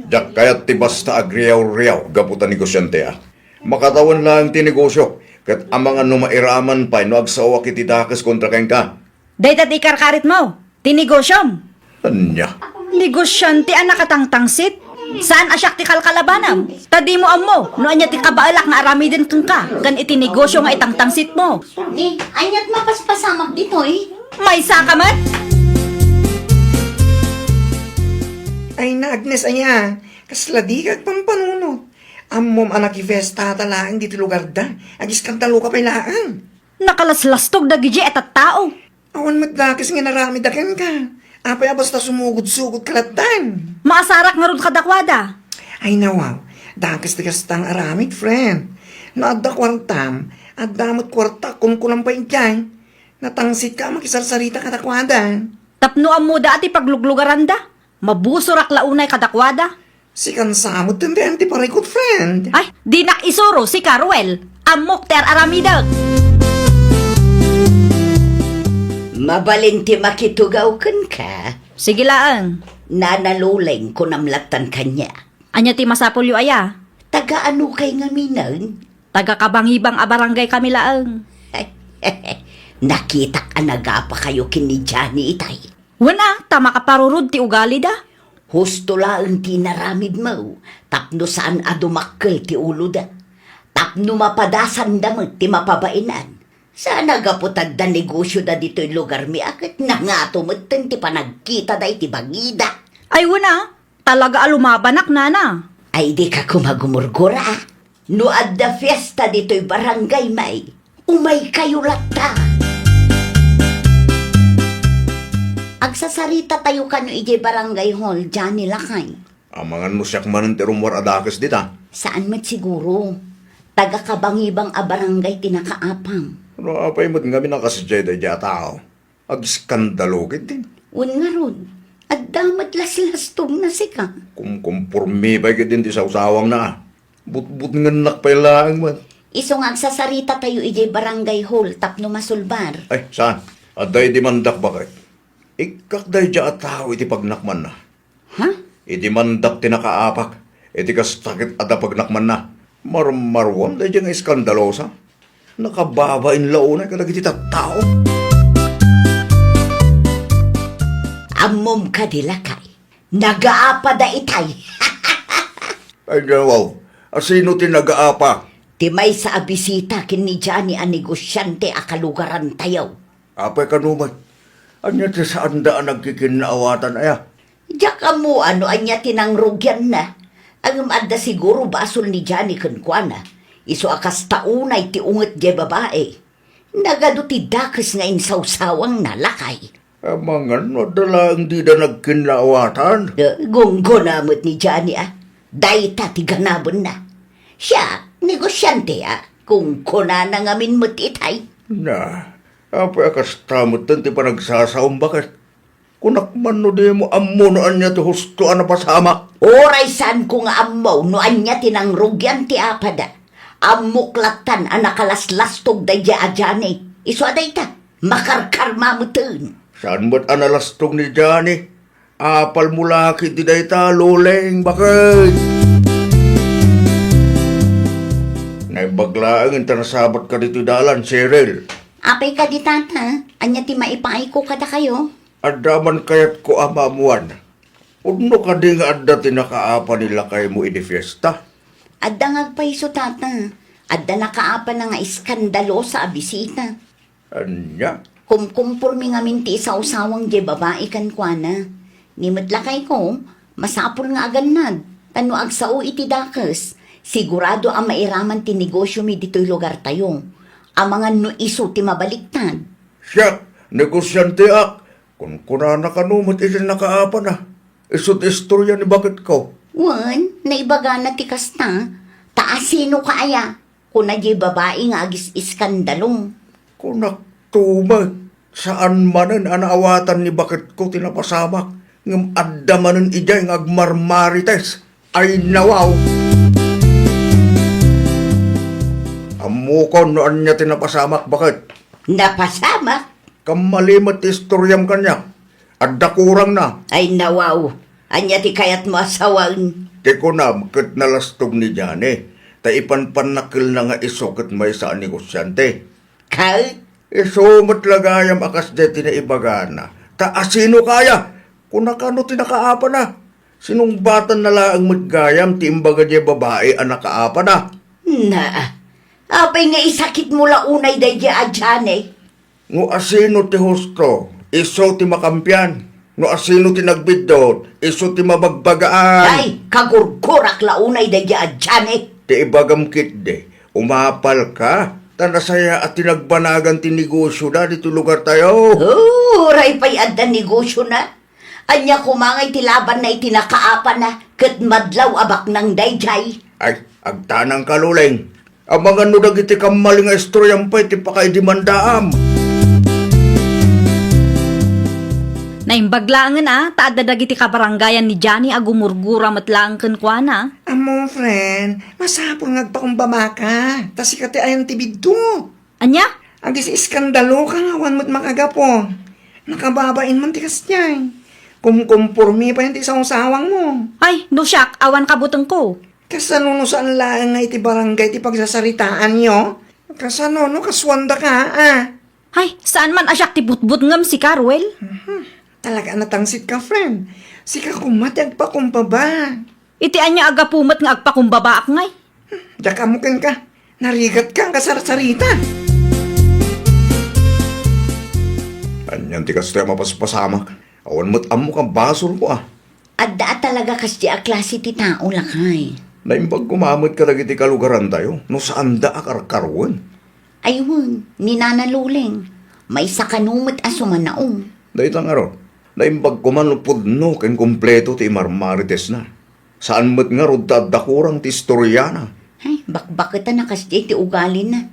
dak kayat ti basta agriyaw-riyaw gaputan negosyante ah. Makatawan lang ti negosyo, kat ang mga numairaman pa no agsawa kiti dakas kontra ken ka. Daytat ikarkarit mo, tinigosyom. Anya? Negosyante ang nakatangtangsit. Saan asyak ti kalkalabanam? Tadi mo ammo, no anya ti kabaalak nga arami din kang ka. Gan iti negosyo nga itangtangsit mo. Ni, anyat mapaspasamak dito eh. May sakamat? Ay na Agnes aya. Kasladikag pampanunod. Ammom anak ifesta talaang dito lugar da. Agiskandalo ka pailaan. Nakalaslastog dagiji etat tao. Awan matlakas nga narami dakan ka. Apay basta sumugod-sugod kalatan. Maasarak nga ron kadakwada. Ay nawaw, dakas-dakas tang aramid, friend. No adda kwartam, at damot kwarta kung kulang pa injay. Natangsit ka makisarsarita katakwada. Tapno ang muda ati pagluglugaran da. Mabusurak launay kadakwada. Si kansamot din di paray good friend. Ay, di nak isuro si Carwell. Amok ter aramidag. Mabalinti makitugaw kan ka. Sige laang. Nanaluleng ko namlatan kanya. Anya ti masapul yu aya. Taga-ano kay nga minang? Taga-kabangibang a barangay kami laang. Nakita ka nagapa kayo kini Johnny itay. Wana, tama ka parurod ti ugali da. Husto lang ti naramid mo. Tapno saan adumakkel ti ulo da. Tapno mapadasan da mo ti mapabainan. Sana gaputag da negosyo da dito'y lugar mi akit na nga tumuten ti panagkita da iti bangida. Ay wana, talaga alumabanak nana. Ay di ka kumagumurgura. No adda fiesta dito'y barangay may. Umay kayo lata. Agsasarita tayo kano ije barangay hall, Johnny Lakay. Amangan mo siyak man ti rumor adakes dita. Saan mat siguro? Taga-kabangibang a barangay tinakaapang. Ano apay mo't nga minakasadya da tao. Ag-skandalo din. Un nga ron, at damat las-lastong na sika. Kung kumpurmi pa din ti sausawang na. But nga nakpailaang man. Iso nga agsasarita tayo ije barangay hall, tapno masulbar. Ay, saan? Aday di mandak bakit? Ikakday dya tao iti pagnakman na. Ha? Iti mandak tinakaapak. Iti kastakit ada pagnakman na. Marmarwan day dya nga iskandalosa. Nakababain launay kalag iti tao. Amom ka dilakay. Nagaapa da itay. Ay, wow. Asino tinagaapa? Timay sa abisita kini Johnny a negosyante a kalugaran tayo. Apay kanumat. Anya ti saan daan nagkikinaawatan aya? Diyak mo ano anya tinangrugyan na. Ang adda siguro basol ni Johnny kunkwana. Iso akas taunay ti unget di babae. Nagado ti dakes nga insawsawang nalakay. Amangan, nadala ang di da nagkinaawatan. Gunggo namot ni Johnny Dayta ti ganabon na. Siya, negosyante kung kuna na ngamin mo't itay. Na, apay akas tamot ti panagsasaom bakit? Kunakman no di mo amunoan niya ti husto na pasama. Oray saan ko nga amaw no anya tinangrugyan ti apada. Amuklatan nakalaslas-tog day a Johnny. Iso aday ta, makarkar mamutun. Saan mo't analastong ni Johnny? Apal mula kiti day ta, luleng bakit? Naibaglaang intanasabat ka dito dalan, Cheryl. Apay ka di tata, anya ti maipay ko kada kayo. Adaman kayat ko amamuan. Uno ka di nga adda tinakaapa nila kay mo idi fiesta. Adda ngagpaiso tata, adda nakaapa na nga iskandalo sa abisita. Anya? Kumkumpurmi nga minti sa usawang di babae kan kuana. Nimadlakay ko, masapul nga aganad. Tano agsao iti dakes. Sigurado ang mairaman ti negosyo mi dito'y lugar tayo. Ang mga no iso ti mabaliktad. Siya, negosyante ak. Kung kunana ka numot iti nakaapa na. Isot istorya ni bakit ko. Wan, naibaga na ti kasta. Taasino ka aya? Kung na di babae nga agis iskandalong. Kunak tumag. Saan manan anaawatan ni bakit ko tinapasamak. Ngam adda manan ijay ng agmarmarites. Ay nawaw. Amukon noan niya tinapasamak bakit? Napasama? Kamalimat istoryam kanya. Adda kurang na. Ay nawaw. Anya ti kayat mo asawan. Teko na, kat nalastog ni Jane. Ta ipanpanakil na nga iso kat may sa negosyante. Kahit Iso matlagayam akas deti na ibagana. Ta asino kaya? Kung nakano tinakaapa na. Sinong batan na laang maggayam ti imbaga di babae ang nakaapa na. na. Apay nga isakit mo launay day di adyan Ngo asino ti husto, iso ti makampian. Ngo asino ti nagbidot, iso ti mabagbagaan. Ay, kagurgurak launay day di adyan Ti ibagam kitde, umapal ka. Tanasaya at tinagbanagan ti negosyo na dito lugar tayo. Oh, ray pa'y adda negosyo na. Anya kumangay ti laban na itinakaapa na, kat madlaw abak ng dayjay. Ay, agtanang kaluleng. Ang mga nudag iti kamaling nga istoryan pa iti pakaidimandaam. Naimbaglaangan taada dagiti kabarangayan ni Johnny agumurgura matlaang kenkwana. Amo, friend, masapol ngagpakumbama ka. Tas ikati ayan tibidto. Anya? Ang disi iskandalo ka nga, wan mo't makagapo. Nakababain man tikas niya. Kumkumpormi pa yung ti sa usawang mo. Ay, no siyak, awan kabutang ko. Kasano no saan lang nga iti barangay ti pagsasaritaan nyo? Kasano no kaswanda ka, ah? Ay, saan man asyak ti butbut ngam si Carwell? Talaga natangsit ka, friend. Sika kumatag pa kumpaba. Iti anya aga pumat nga agpakumbabaak ngay. Daka mo ka. Narigat ka kasar-sarita. Anyan ti kasta mapaspasamak. Awan mo't amo kang basol ko ah. Adda talaga kasi a klase ti tao lakay. Naimbag kumamot ka dagiti kalugaran tayo. No saan da akarkarwan. Ayun, ni Nana Luling. May sakanumot asuman naong. Dahitang aro. Naimbag kumanupod no ken kumpleto ti marmarites na. Saan mo't nga rod tadakurang ti istorya na. Ay, bakbakita na kasi ti ugali na.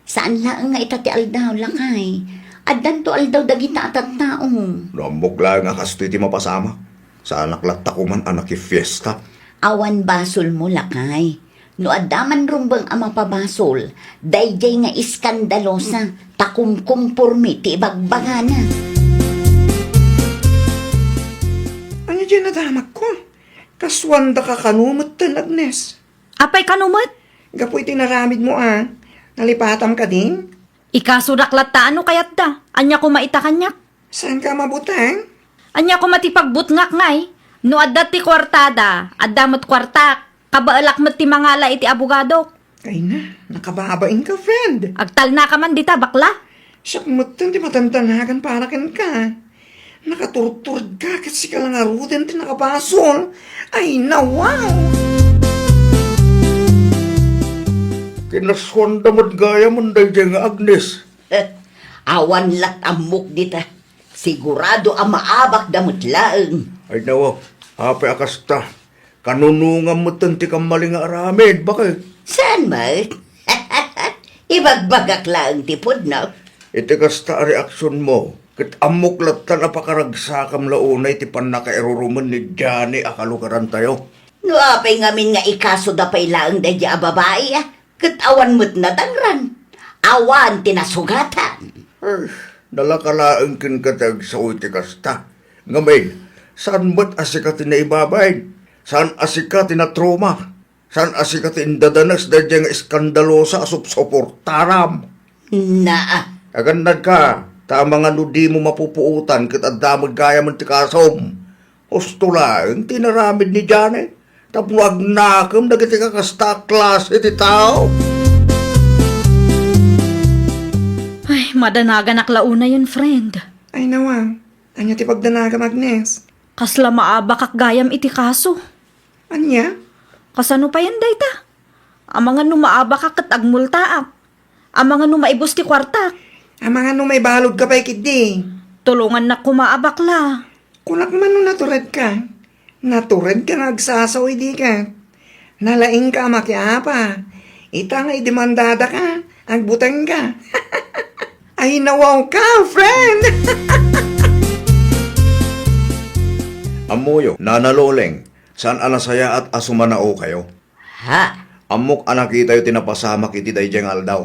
Saan lang nga itati aldaw lakay? Addan to aldaw dagita at taong. Namok lang nga kasto iti mapasama. Sa anak latakuman anak fiesta. Awan basol mo lakay. No adaman rumbang ama pabasol, dayjay nga iskandalosa, takumkumpurmi ti ibagbagana. Ano dyan nadamak ko? Kaswanda ka kanumot tan, Agnes. Apay kanumat? Gapoy tinaramid mo, ah. Nalipatam ka din? Ikasuraklat ta ano kayat da? Anya ko maita kanyak? Saan ka mabutang? Anya ko matipagbutngak ngay? No adda ti kwartada, adda mo't kwartak, kabaalak mo't ti mangala iti abogado. Ay na, nakababain ka, friend. Agtal na ka man dita, bakla. Siyak mo tan di matantanagan para ken ka. Nakaturturd ka kasi ka lang aruden ti nakabasol. Ay na, wow! Kinaswanda mo't gaya mo dahil nga Agnes. Awan lat amok dita. Sigurado ang maabak damot laeng. Ay nawa, hape akasta. Kanunungan mo tanti kang mali nga aramid. Bakit? Saan mo? Ibagbagak laeng tipod na. Iti kasta reaksyon mo. Kat amok latta napakaragsakam launay ti panakaeruruman ni Johnny akalugaran tayo. No apay ngamin nga ikaso da pay laeng dadya a babae ah. Kat awan mo't nadangran. Awan tinasugatan. Ay, dalakalaang kinkatag sa uti kasta. Ngamin, saan ba't asikatin na ibabay? Saan asikatin na trauma? Saan asikatin dadanas dahil nga iskandalosa asupsoportaram? Na Agandad ka, tama nga no di mo mapupuutan kat adamag gaya man ti kasom. Husto lang, tinaramid ni Janet. Tapuag nakam, nagiti ka kasta klase ti tao. Ay, madanagan aklauna yun, friend. Ay nawa, anya ti pagdanaga, Agnes. Kasla maabak ak gayam iti kaso. Anya? Kasano pa yan, dayta? Ang mga numaabak kat agmultaak. Ang mga numaibos ti kwartak. Ang mga no may balod ka pa ikidi. Tulungan na kumaabak la. Kunak man no natured ka. Natured ka nagsasaw di ka. Nalaing ka makiapa. Ita nga idemandada ka. Agbutang ka. Ay nawaw ka, friend! Amuyo, nanaloleng, saan anasaya at asumanao kayo? ha? Amok anak itayo tinapasamak iti dayjeng aldaw.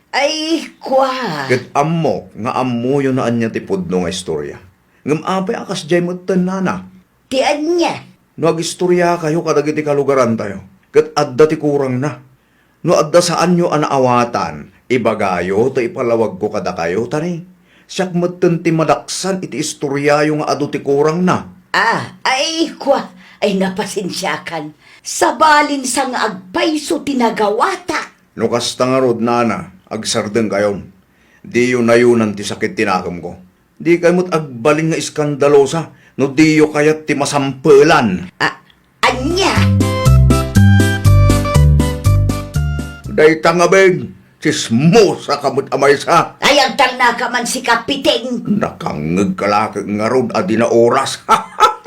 Ay kwa. Ket amok nga amuyo na anya ti pudno nga istorya. Ngam apay akas jay mo tanana. Tian niya. No agistorya kayo kadagiti kalugaran tayo. Ket adda ti kurang na. No adda saan nyo anaawatan, ibagayo to ipalawag ko kada kayo tani. Siyak matan ti madaksan iti istorya yung adu ti kurang na. Ay kwa. Ay napasensyakan. Sabalin sang agpayso tinagawata. No kasta nga rod nana, agsardeng kayon. Di yun na yun ti sakit tinakam ko. Di kayo mo't agbaling nga iskandalosa, no di yun kayat ti masampelan. Anya. Day tangabeng, sismosa kamot amay sa. Ay agtal na ka man si Kapiting. Nakangag kalakag nga rod adi na oras.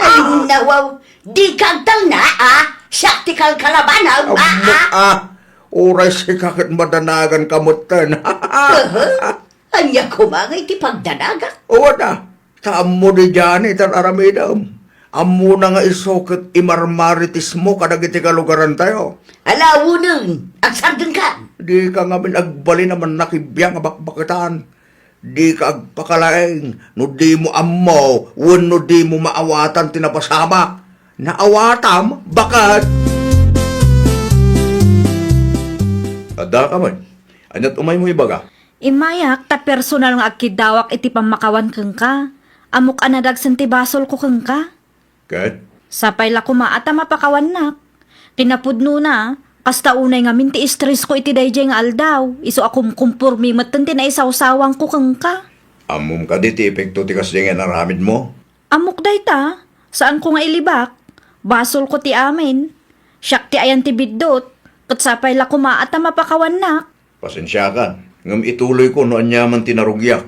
Ay nawaw. Di ka agtal na Saktikal kalabanaw. Oras si kakit madanagan kamutan. Anya kumangay ti pagdanaga. O na, saan mo di dyan itan aramidam. Amo na nga isokit imarmaritis mo kadagiti kalugaran tayo. Alawo nun. Agsardeng ka. Di ka nga min agbali naman nakibiyang abakbakitan. Di ka agpakalaing, no di mo amo, no di mo maawatan tinapasama. Naawatam, bakat? Ada ka man. Anyat umay mo ibaga. Imayak ta personal nga agkidawak iti pamakawan keng ka. Amok anadag ti basol ko keng ka. Kat? Sapay la kumaata mapakawan nak. Kinapudno na, kasta unay nga minti stress ko iti dayjay nga aldaw. Iso akum kumpurmi matanti na isawsawang ko keng ka. Amom ka di ti epekto ti kasi nga naramid mo. Amok day ta, saan ko nga ilibak? Basol ko ti amin. Siyak ti ayan ti biddot. Kat sapay la kumaata mapakawan nak. Pasensya ka. Ngam ituloy ko no anyaman tinarugyak.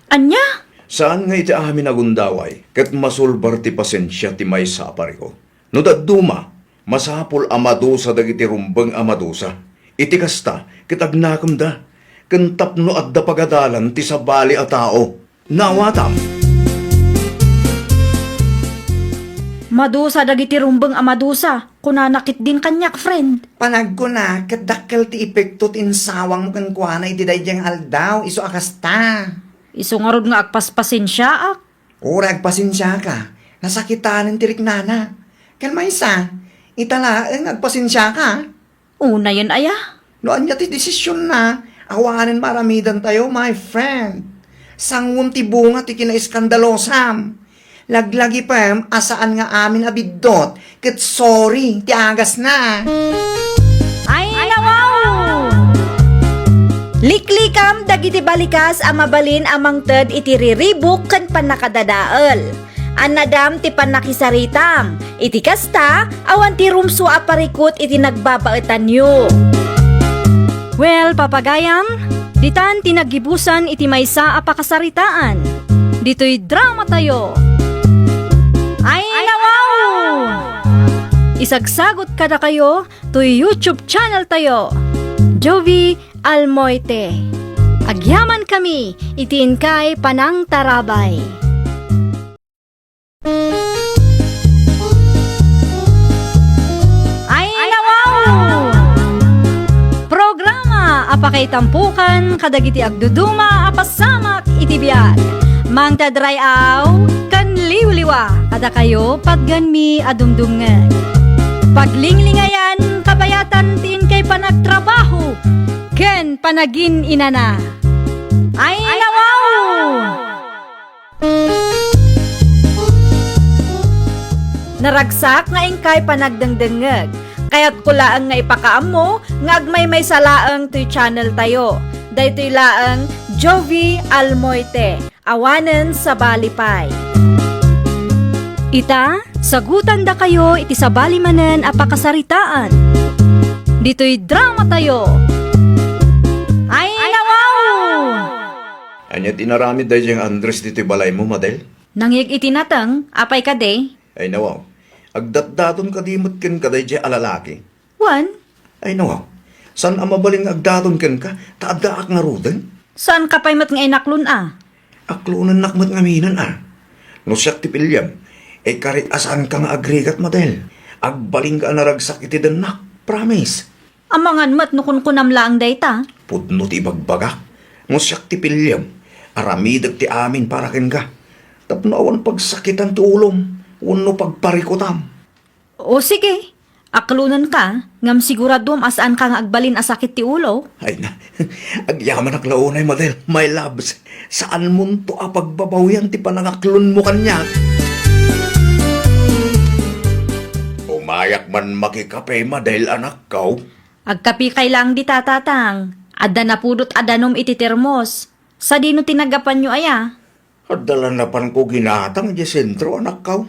Anya? Saan nga iti amin agundaway? Kat masulbar ti pasensya ti may sapari ko. No daduma, masapol amadusa dagiti rumbang amadusa. Iti kasta, kitagnakam da. Kentapno at da pagadalan ti sabali a tao. Nawatam. Madusa dagiti rumbeng amadusa. Kunanakit din kanyak, friend. Panag ko na, kadakkel ti epekto tinsawang mo kan kuana iti dayjang aldaw, iso akasta. Iso nga rod nga agpaspasin siya ak. Urag pasensya ka, nasakitanan ti riknana. Kan maysa, italaang agpasensya ka. Una yun aya. Noan niya ti desisyon na, awanin maramidan tayo, my friend. Sangwam ti bunga ti kinaiskandalosam. Laglagi pa, asaan nga amin abiddot, ket sorry, ti agas na. Ay, nawaw! Liklikam dagiti balikas amabalin amang ted iti riribuk ken panakadadael. Anadam ti panakisaritam. Iti kasta awan ti rumso a parikot iti nagbabaetan yu. Well, papagayam, ditan tinagibusan iti maysa a pakasaritaan. Dito'y drama tayo. Ay, nawaw! Isagsagot kada kayo to YouTube channel tayo. Jovi Almoite. Agyaman kami, itiin kay Panang Tarabay. Ay, nawaw! Programa apakay tampukan kadagiti agduduma apasamak itibiyag. Mang tadrayaw kan liwliwa kada kayo pagganmi adumdumngan. Paglinglingayan kabayatan tin kay panagtrabaho ken panagin inana. Ay, nawaw! Naragsak nga ingkay panagdengdengeg. Kaya't kulaang nga ipakaam mo, nga agmay may salaang to'y channel tayo. Daytoy laang Jovi Almoite, awanen sa balipay. Ita, sagutan da kayo iti sabali manen apakasaritaan. Dito'y drama tayo. Ay, nawaw! Anyat inaramid dahi diyang Andres dito'y balay mo, Madel. Nangyag itinatang, apay ka de? Ay nawaw. Agdatdaton kadimot ken kaday diyang alalaki. Wan, Ay nawaw. San amabaling agdaton ken ka, taadaak nga ruden? saan ka pa'y mat nga inaklon ah? Aklunan nakmat ngaminan No siyak ti pilyam, karit asan ka nga agrigat, Madel. Agbaling ka naragsak iti denak, promise. Amangan mat nukun kunam lang dayta. Pudno ti bagbagak. No siyak ti pilyam, aramidag ti amin para ken ka. Tapno awan pagsakitan ti ulom, wano pagparikotam. O sige, aklunan ka, ngam siguradom asaan ka nga agbalin asakit ti ulo. Ay na, agyaman ak launay, Madel. My loves, saan mo to pagbabawian ti panangaklon mo kanya? Umayak man makikape, Madel, anak kaw. Agkapi kay lang di tatatang. Adda na pudot adanom iti termos. Sa dino tinagapan nyo aya? Adalan na pan ko ginatang di sentro, anak kaw.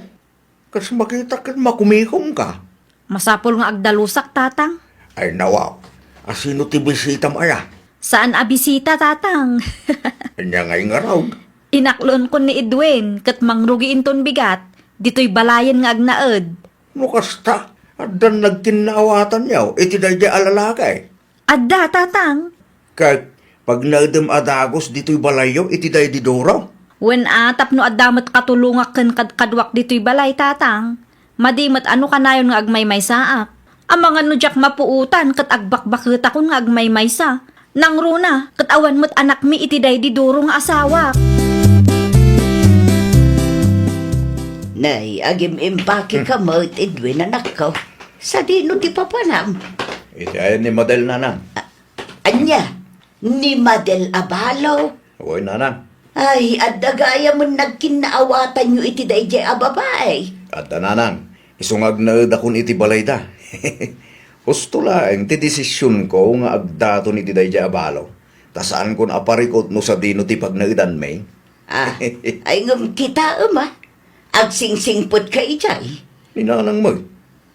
Kas makita kan makumikom ka. Masapol nga agdalusak tatang. Ay nawaw, asino ti bisitam aya? Saan abisita tatang? Anya ngay nga raw. Inaklon ko ni Edwin kat mangrugiin ton bigat. Dito'y balayan nga agnaed. Mukasta, adan nagkinawatan yaw, iti dahi alalakay. Adda tatang. Kahit pag naadam adagos dito'y balayo, iti dahi didoro. Wen atap no adamat katulungak ken kadwak dito'y balay tatang. Madimat ano kanayon nga agmay may saak. Ang mga nudyak mapuutan kat agbakbakita ko nga agmay may sa. Nang runa, kat awan mo't anak mi iti day di duro nga asawa. Nay, agim impake ka mo, Edwin, anak ko. Sa dino di papanam. Iti ayan ni Madel nanang. Anya, ni Madel Abalo. Uy, nanang. Ay, adagaya mo nagkinaawatan nyo iti dayjay a babae. At nanang, isungag na dakon iti balay da. Gusto lang, ti desisyon ko nga agdato ni ti dayjay abalo. Tasaan ko na aparikot no sa dino ti pagnaidan may. Ah, ay ngam kita agsingsingpot ka ijay. Ninanang mo,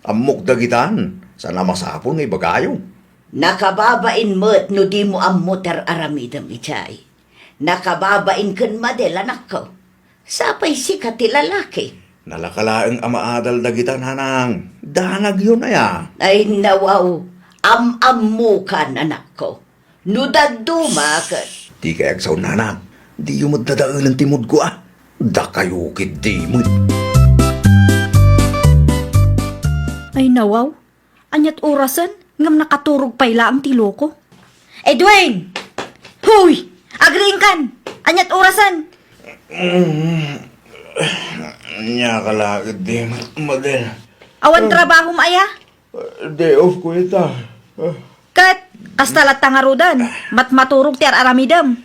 amok dagitan. Sana masapol nga ibagayo. Nakababain mo't no di mo amuter aramidam ijay. Nakababain kan Madel anak ko. Sapay sikat ti lalaki. Nalakalaang amaadal dagitan hanang. Danag yun na ya. Ay nawaw, am-amukan anak ko. Nudaduma ka. Di kayag sa nanang. Di yung magdadaalan timod ko ah. Da kayo kid di mo. Ay nawaw, anyat orasan, ngam nakaturog payla ang tiloko. Edwin! Huy! Agriin kan! Anyat orasan! Nya kalakid di model. Awan trabaho maya? Day off ko ita. Kat, kastalat tangarudan, maturog ti aramidam.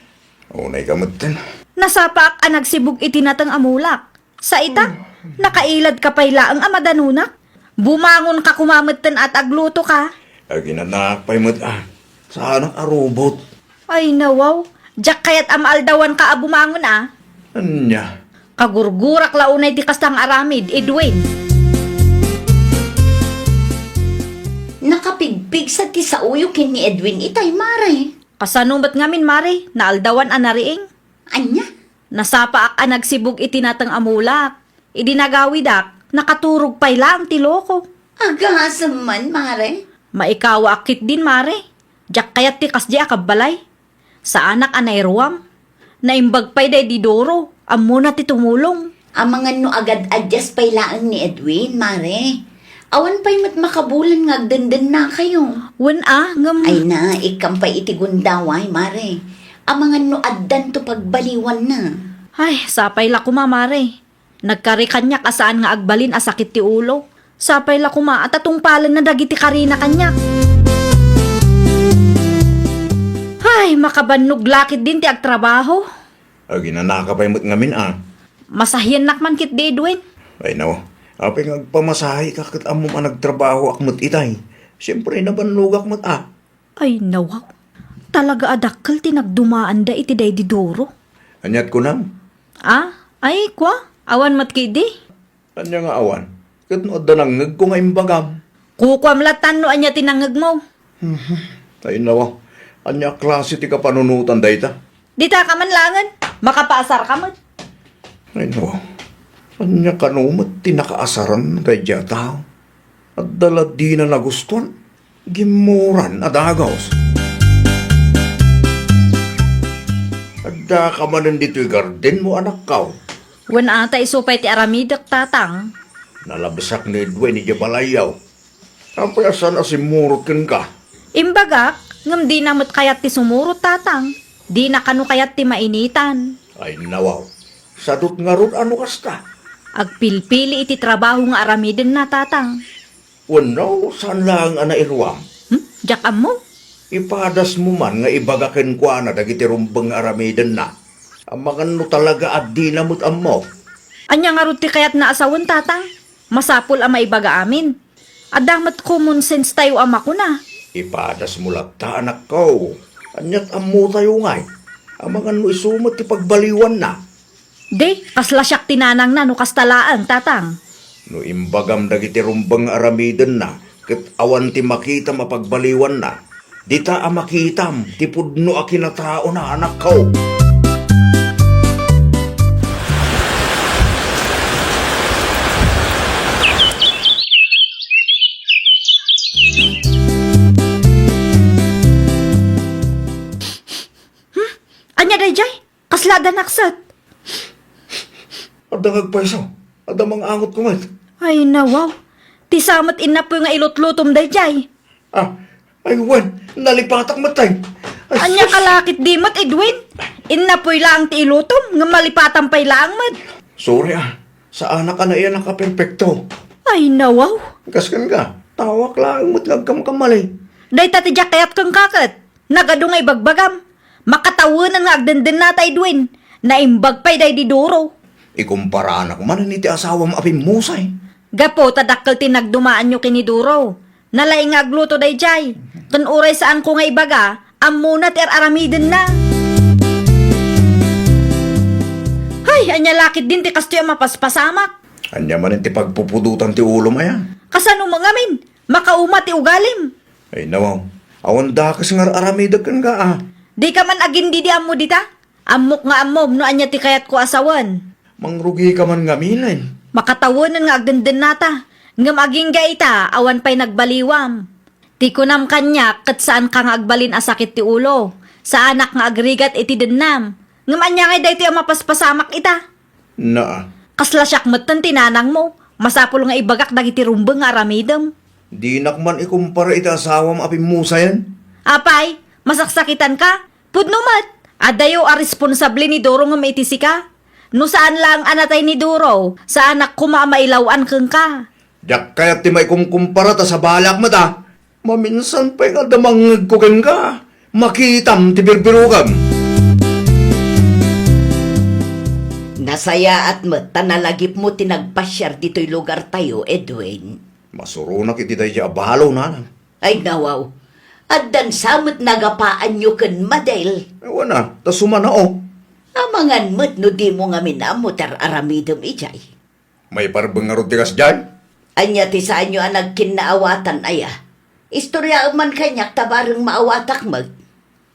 Unay kamutin. Nasapak ang nagsibog itinatang amulak. Sa ita, nakailad ka payla ang amadanunak. Bumangon ka kumamatan at agluto ka. Aginanak pa'y mat ah. Sana arubot. Ay nawaw, jak kayat amaaldawan ka abumangon ah. Anya. Kagurgurak launay ti kastang aramid, Edwin. Nakapigpig sa ti sa uyo kin ni Edwin itay maray. Kasanumat ngamin, Mare, naaldawan anariing. Anya? Nasapa ak nagsibog itinatang amulak. Idinagawidak, nakaturog payla ang tiloko. Agasam man, mare. Maikawa akit din, Mare. Jak kayat ti kasdi akabalay. Sa anak anay ruwam. Naimbag pay day di doro. Amo na ti tumulong. Ang mga no agad adjust pay laang ni Edwin, mare. Awan pa'y mat makabulan nga agdandan na kayo. Wen ngam. Ay na, ikampay iti gundaway, mare. Ang mga no addan to pagbaliwan na. Ay, sapay la kuma, Mare. Nagkari kanyak asaan nga agbalin asakit ti ulo. Sapay la kuma at atungpalan na dagiti karina kanyak. Ay, makabannog lakit din ti agtrabaho. Aginanaka pa'y mat ngamin ah. Masahyan nakman kit di Edwin. Ay no. Apay ngagpamasahe ka kat amom ang nagtrabaho akmat itay. Siyempre nabanlugak mat ah. Ay, nawaw. Talaga adakkel ti nagdumaan da iti day di duro. Anyat ko nam. Ay, kwa? Awan mat kidi. Anya nga awan. Kat no danangag ko nga imbagam. Kukwamlatan no anya tinangag mo. Ay nawa. Anya klase ti kapanunutan dayta. Dita ka man langan. Makapaasar ka man. Ay nawa. Anya kanumat ti nakaasaran kay tao. At dala di na nagustuhan. Gimuran at agaws. Adda ka man dito'y garden mo anak kaw. Wen ata isupay ti aramidak tatang. Nalabasak ni Edwin ni Jabalayaw. Apay asan asimurot ka. Imbagak, ngam di namot kayat ti sumurot tatang. Di na kanu kayat ti mainitan. Ay nawaw. Sadot nga ron ano kasta. Agpilpili iti trabaho nga aramiden na tatang. Wano, saan lang ana irwam? Jakam mo? Ipadas mo man nga ibagakin ko na dagiti rumbang aramidan na. Ang mga no talaga at di namot mo. Anya nga ruti kayat na asawan tatang. Masapul ang maibaga amin. Adamat common sense tayo ama ko na. Ipadas mo lagta anak ko. Anyat amo tayo ngay. Ang mga no isumot ipagbaliwan na. De, kasla siyak tinanang na no kastalaan tatang. No imbagam dagiti rumbang aramidan na. Kat awan ti makita mapagbaliwan na. Dita a makitam, ti pudno a kinatao na anak ko. Anya dayjay, kaslada naksat. At nagpaiso, at ang mga angot kumat. Ay nawaw, ti samat inapoy nga ilutlutom dayjay. Ay wan, nalipatak matay. Anya kalakit di mat Edwin. Inapoy lang ti ilutom, nga malipatan pay lang mat. Sorry sa anak ka na iyan nakaperpekto. Ay nawaw, Kaskan ka, tawak lang mo't nagkamkamali. day tati kayat kang kakat. Nagado nga ibagbagam. Makatawanan nga agdenden na tay Edwin. Naimbag pa'y day di duro. Ikumpara na kumanan iti asawa mo apim musay. Gapo, tadakkel tinagdumaan nyo kiniduro. Nalay nga agluto day jay. Kan uray saan ko nga ibaga, amuna ti aramiden na. Hay, anya lakit din ti kasto yung mapaspasamak. Anya man iti pagpupudutan ti ulo maya. Kasano mga min? Makauma ti ugalim. Ay nawaw, awan dakas nga aramidag kan ka ah. Di ka man agin di ammo dita. Amok nga amom no anya ti kayat ko asawan. Mangrugi ka man nga milay. Makatawanan nga agdenden nata. Ngam aging gaita, awan pa'y nagbaliwam. Ti kunam kanya, kat saan ka nga agbalin asakit ti ulo. Sa anak nga agrigat iti dennam. Ngam anya nga day ti mapaspasamak ita. Na, Kasla siyak matan tinanang mo. Masapul nga ibagak dagiti rumbeng nga aramidem. di nakman ikumpara iti asawa mo apim musayan. Apay, masaksakitan ka? Pudnumat, adayo a responsable ni Doro nga maitisi ka. No saan lang anatay ni Doro, sa anak ko maamailawan keng ka. Yak kaya't ti may kumkumpara ta sa balak mo ta. Maminsan pa'y nga damangag ko ken ka. Makitam ti birbirugam. Nasaya at mata nalagip mo tinagpasyar dito'y lugar tayo, Edwin. Masurunak iti tayo di abalo na lang. Ay nawaw, at dan samot nagapaan nyo kan madel. Ewan na, tas sumanao. Amangan mo't no di mo nga minamot aramidom ijay. May parbeng nga rutigas dyan. Anya ti saan nyo ang nagkinaawatan aya. Istorya man kanyak tabarang maawatak mag.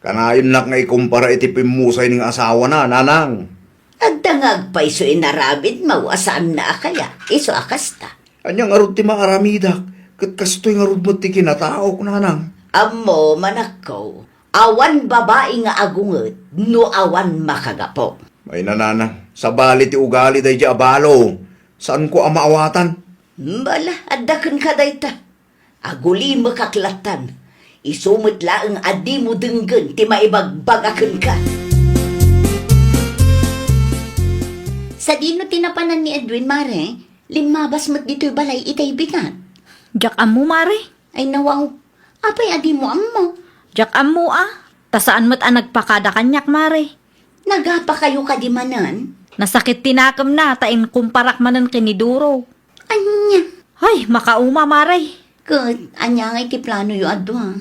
Kanayon nak nga ikumpara iti pimusay ning asawa na, nanang. At dangag pa iso inarabid mawasaan na kaya. Iso akasta. Anyang arod ti maaramidak. Kat kastoy nga arod mo ti kinataok, nanang. Amo manakaw. Awan babae nga agunget, no awan makagapo. May nananang, sa bali ti ugali day di abalo. Saan ko amaawatan? Bala, adakan ka dayta. Aguli mo kaklatan. Isumot laang adi mo denggan, ti maibagbagakan ka. Sa dino tinapanan ni Edwin, Mare, limabas mo't dito'y balay itay bigat. Jak ammo mare. Ay nawaw, apay adi mo ammo. Jak ammo tasaan mo't ang nagpakada kanyak mare. Nagapa kayo kadimanan? Nasakit tinakam na, tain kumparak manan kiniduro. Anya? Hay, makauma mare. Good, anya nga iti plano yu adwa.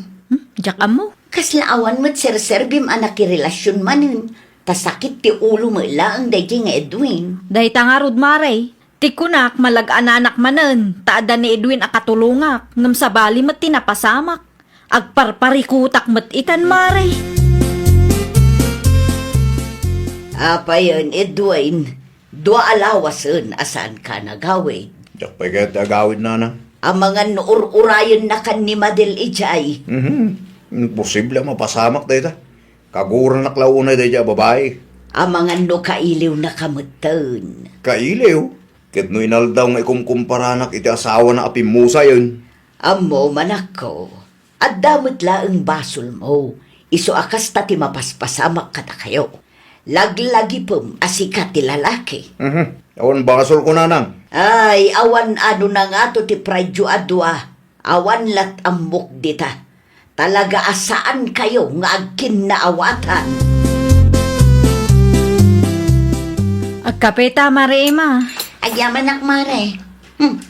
Jak ammo. Kaslaawan mo't serserbim anak relasyon manen. Tasakit ti ulo mo lang dahi nga Edwin. Dahi tangarod mare. Tikunak malag-ananak manen. Taada ni Edwin akatulungak. Ngam sa bali mat tinapasamak. Agparparikutak mat itan mare. Apa yun, Edwin? Dua alawasan asan ka nagawid. Yak pa'y kaya't agawid, nanang. Ang mga nuur-urayon na kan ni Madel Ijay. Imposible mapasamak day ta. Kagurang naklaunay day di babae. Ang mga nukailiw na kamutan. Kailiw. Ket no inaldaw nga ikumkumparanak iti asawa na apim musa yun. Amo manako. At damot laang basol mo. Iso akas ta ti mapaspasamak kata kayo. Laglagi pum asikat ti lalaki. Awan basol ko, nanang. Ay, awan ano na nga to ti pradyo adwa. Awan lat amok dita. Talaga asaan kayo nga agkin na awatan. Agkapeta mare ema. Ayaman nak mare.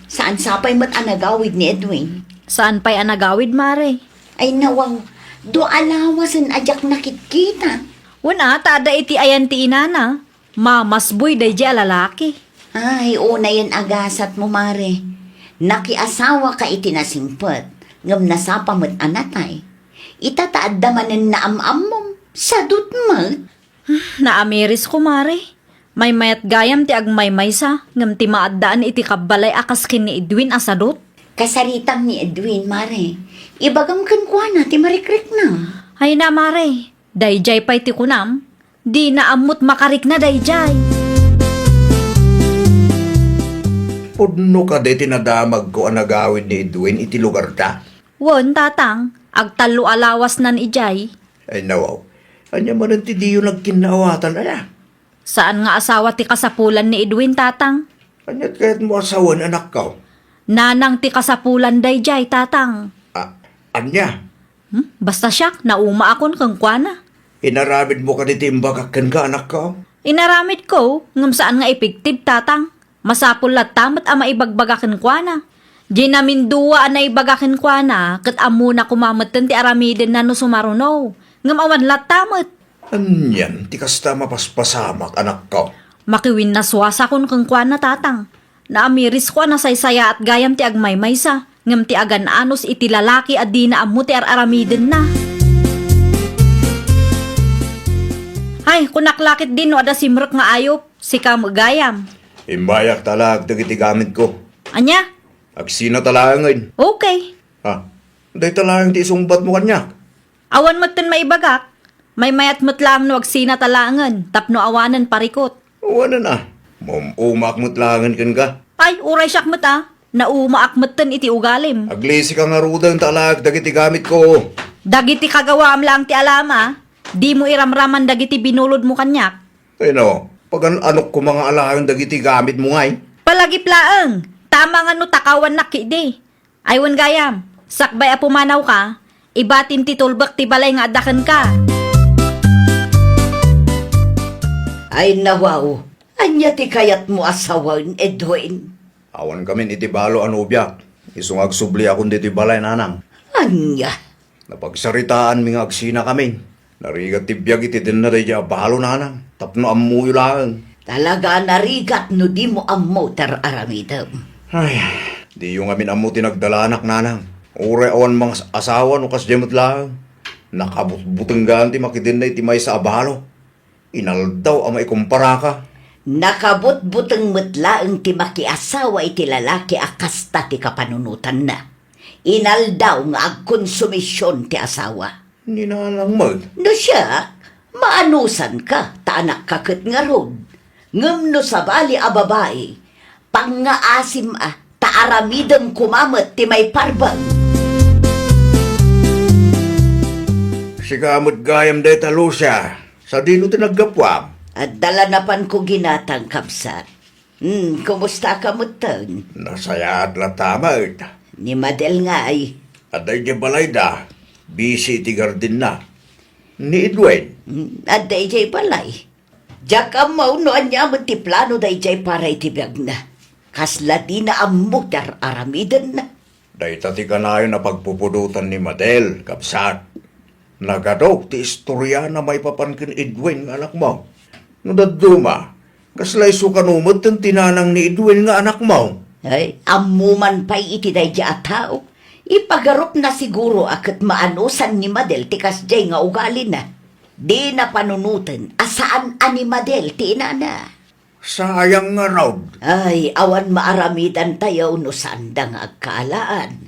Saan sapay mat anagawid ni Edwin? Saan pa'y anagawid mare? Ay nawaw, do alawasan ajak nakikita. Wala, tada iti ayan ti inana. Mamasboy day di alalaki. Ay, una yan agasat mo mare. Nakiasawa ka itinasimpot. Ngam nasapa mo't anatay. Itataad damanin na amam sadut mo't. Naamiris ko mare. May mayat gayam ti agmaymaysa. Ngam ti maaddaan iti kabalay akas kin ni Edwin asadot. Kasaritang ni Edwin, mare. Ibagam kan kuha na, ti marikrik na. Ay na mare. Dayjay pa'y ti kunam. Di na amot makarik na dayjay. Pudno ka day tinadamag ko ang nagawid ni Edwin iti lugar ta. Won tatang. Agtalo alawas nan ijay. Ay nawaw. Anya man ang tidiyo nagkinaawatan aya. Saan nga asawa ti kasapulan ni Edwin tatang? Anya't kaya't mo asawan anak ka. Nanang ti kasapulan dayjay tatang. Anya? Basta siya, nauma akon kang kuana. Inaramid mo ka ni timbagakan ka, anak ka. Inaramid ko, ngam saan nga epektiv tatang. Masapul lat tamat ama ibagbagakin kuana. Di namin duwa na ibagakin kuana, kat amo na kumamatan ti aramiden na no sumarunaw. Ngam awan lat tamat. Anyan, ti kasta mapaspasamak, anak ka. Makiwin na swasa kon kang kuana tatang. Naamiris ko na saysaya at gayam ti agmaymaysa. Ngam ti agan anos iti lalaki at di na amo ti aramiden na. Ay, kunaklakit din no ada simrek nga ayop, si kamagayam. Imbayak talag dagiti gamit ko. Anya? Agsina talangan. Okay. Ha? Day talangan ti isumbat mo kanya. Awan mo't maibagak. May mayat mo't lang no agsina talangan, tapno awanan parikot. Wala na. Umak mo't langan kan ka. Ay, uray siyak mo't naumaak mo't iti ugalim. Aglisi ka nga rudang talag dagiti gamit ko. Dagiti kagawaam lang ti alama, di mo iramraman dagiti binulod mo kanyak. Ay no, pag anok ko mga alahan dagiti gamit mo ngay. Palagiplaang, tama nga no takawan nakidi. Aywan gayam, sakbay a pumanaw ka, ibatim ti tulbak ti balay nga adakan ka. Ay nawaw, anya ti kayat mo asawan, Edwin. Awan kami iti balo anubyak. Isungag subli akong dito balay nanang. Anya, Napagsaritaan mi nga agsina kami. Narigat tibiyag iti din na rin balo nanang. Tapno amuyo lang. talaga narigat no di mo ammo tar aramidam. Ay, di yung amin amo tinagdalanak nanang. Ure awan mga asawa no kas jemot lang. Nakabutbutenggan ti makidin na iti may sa abalo. Inaldaw amay kumpara ka. Nakabut-buteng metlaeng ti makiasawa iti lalaki akasta ti kapanunutan na. Inaldaw nga agkonsumisyon ti asawa. Ninalang mag. No siya, maanusan ka, taanak kakit nga rod. Ngem no sabali a babae, pangaasim taaramidang kumamat ti may parbang. Sigamot gayam day talo siya. Sa dino tinaggapwam. At dala na pan ko ginatang kapsat. Kumusta ka mo tan? Nasaya at latamad. Ni Madel nga ay, Aday di balay da. Busy ti garden na. Ni Edwin. at dayjay balay. Diyak amaw no anya mo ti plano dayjay para itibiyag na. Kasla di na amutar aramidan na. Day tati kanayo na pagpupudutan ni Madel, kapsat. Nagadaw ti istorya na may papankin Edwin nga anak mo. No daduma, kaslay sukanumot ang tinanang ni Edwin nga anak mo. Ay, amuman pa'y iti dayjay a tao. Ipagarup na siguro akat maanusan ni Madel ti kasjay nga ugali na. Di na panunutan asaan ani Madel ti inana. Sayang nga raw. Ay, awan maaramidan tayo no sandang agkaalaan.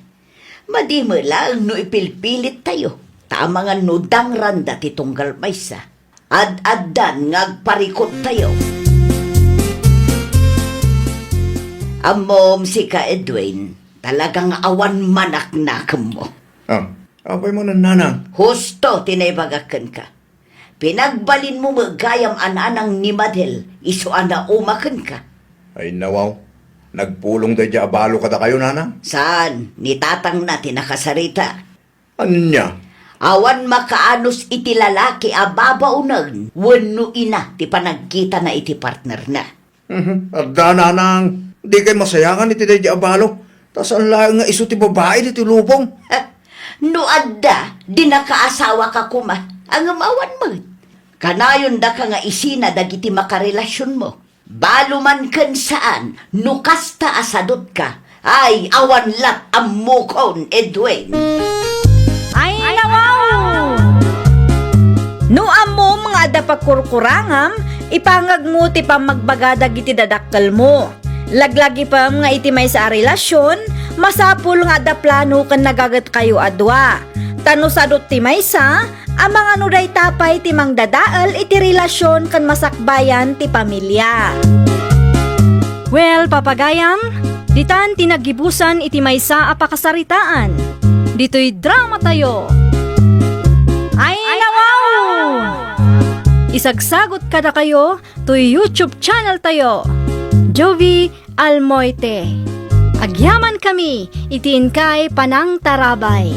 Madimo lang no ipilpilit tayo. Tama nga no dangranda ti tunggal maysa. Ad-addan ngagparikot tayo. Amom si ka Edwin, talagang awan manak na mo. Apay mo nanang. Husto tinaybagakan ka. Pinagbalin mo magayam ananang ni Madel, iso ana umakan ka. Ay nawaw, nagpulong da dya abalo kada kayo nanang. Saan? Ni tatang na tinakasarita. Anya? Awan makaanos iti lalaki ababaunan, wano ina ti panagkita na iti partner na. Adda nanang, di kay masayangan iti da dya abalo. Tas ang lang nga iso ti babae diti lubong. No adda, di nakaasawa ka kuma, ang amawan mo. Kanayon da ka nga isina dagiti makarelasyon mo. Balo man ken saan, no kasta asadot ka, ay awan lat ang mukon, Edwin. Ay, nawaw! No amo mga ada pagkurkurangam, ipangag mo ti pa magbagadag iti dadakkel mo. Laglagi pa nga iti may sa relasyon, masapul nga da plano kan nagagat kayo adwa. Tano sadot ti maysa, amang ano day tapay ti mangdadaal iti relasyon kan masakbayan ti pamilya. Well, papagayam, ditan tinagibusan iti maysa apakasaritaan. Dito'y drama tayo. Ay, nawaw! Isagsagot kada kayo to YouTube channel tayo. Jovi Almoite. Agyaman kami, itiin kay Panang Tarabay.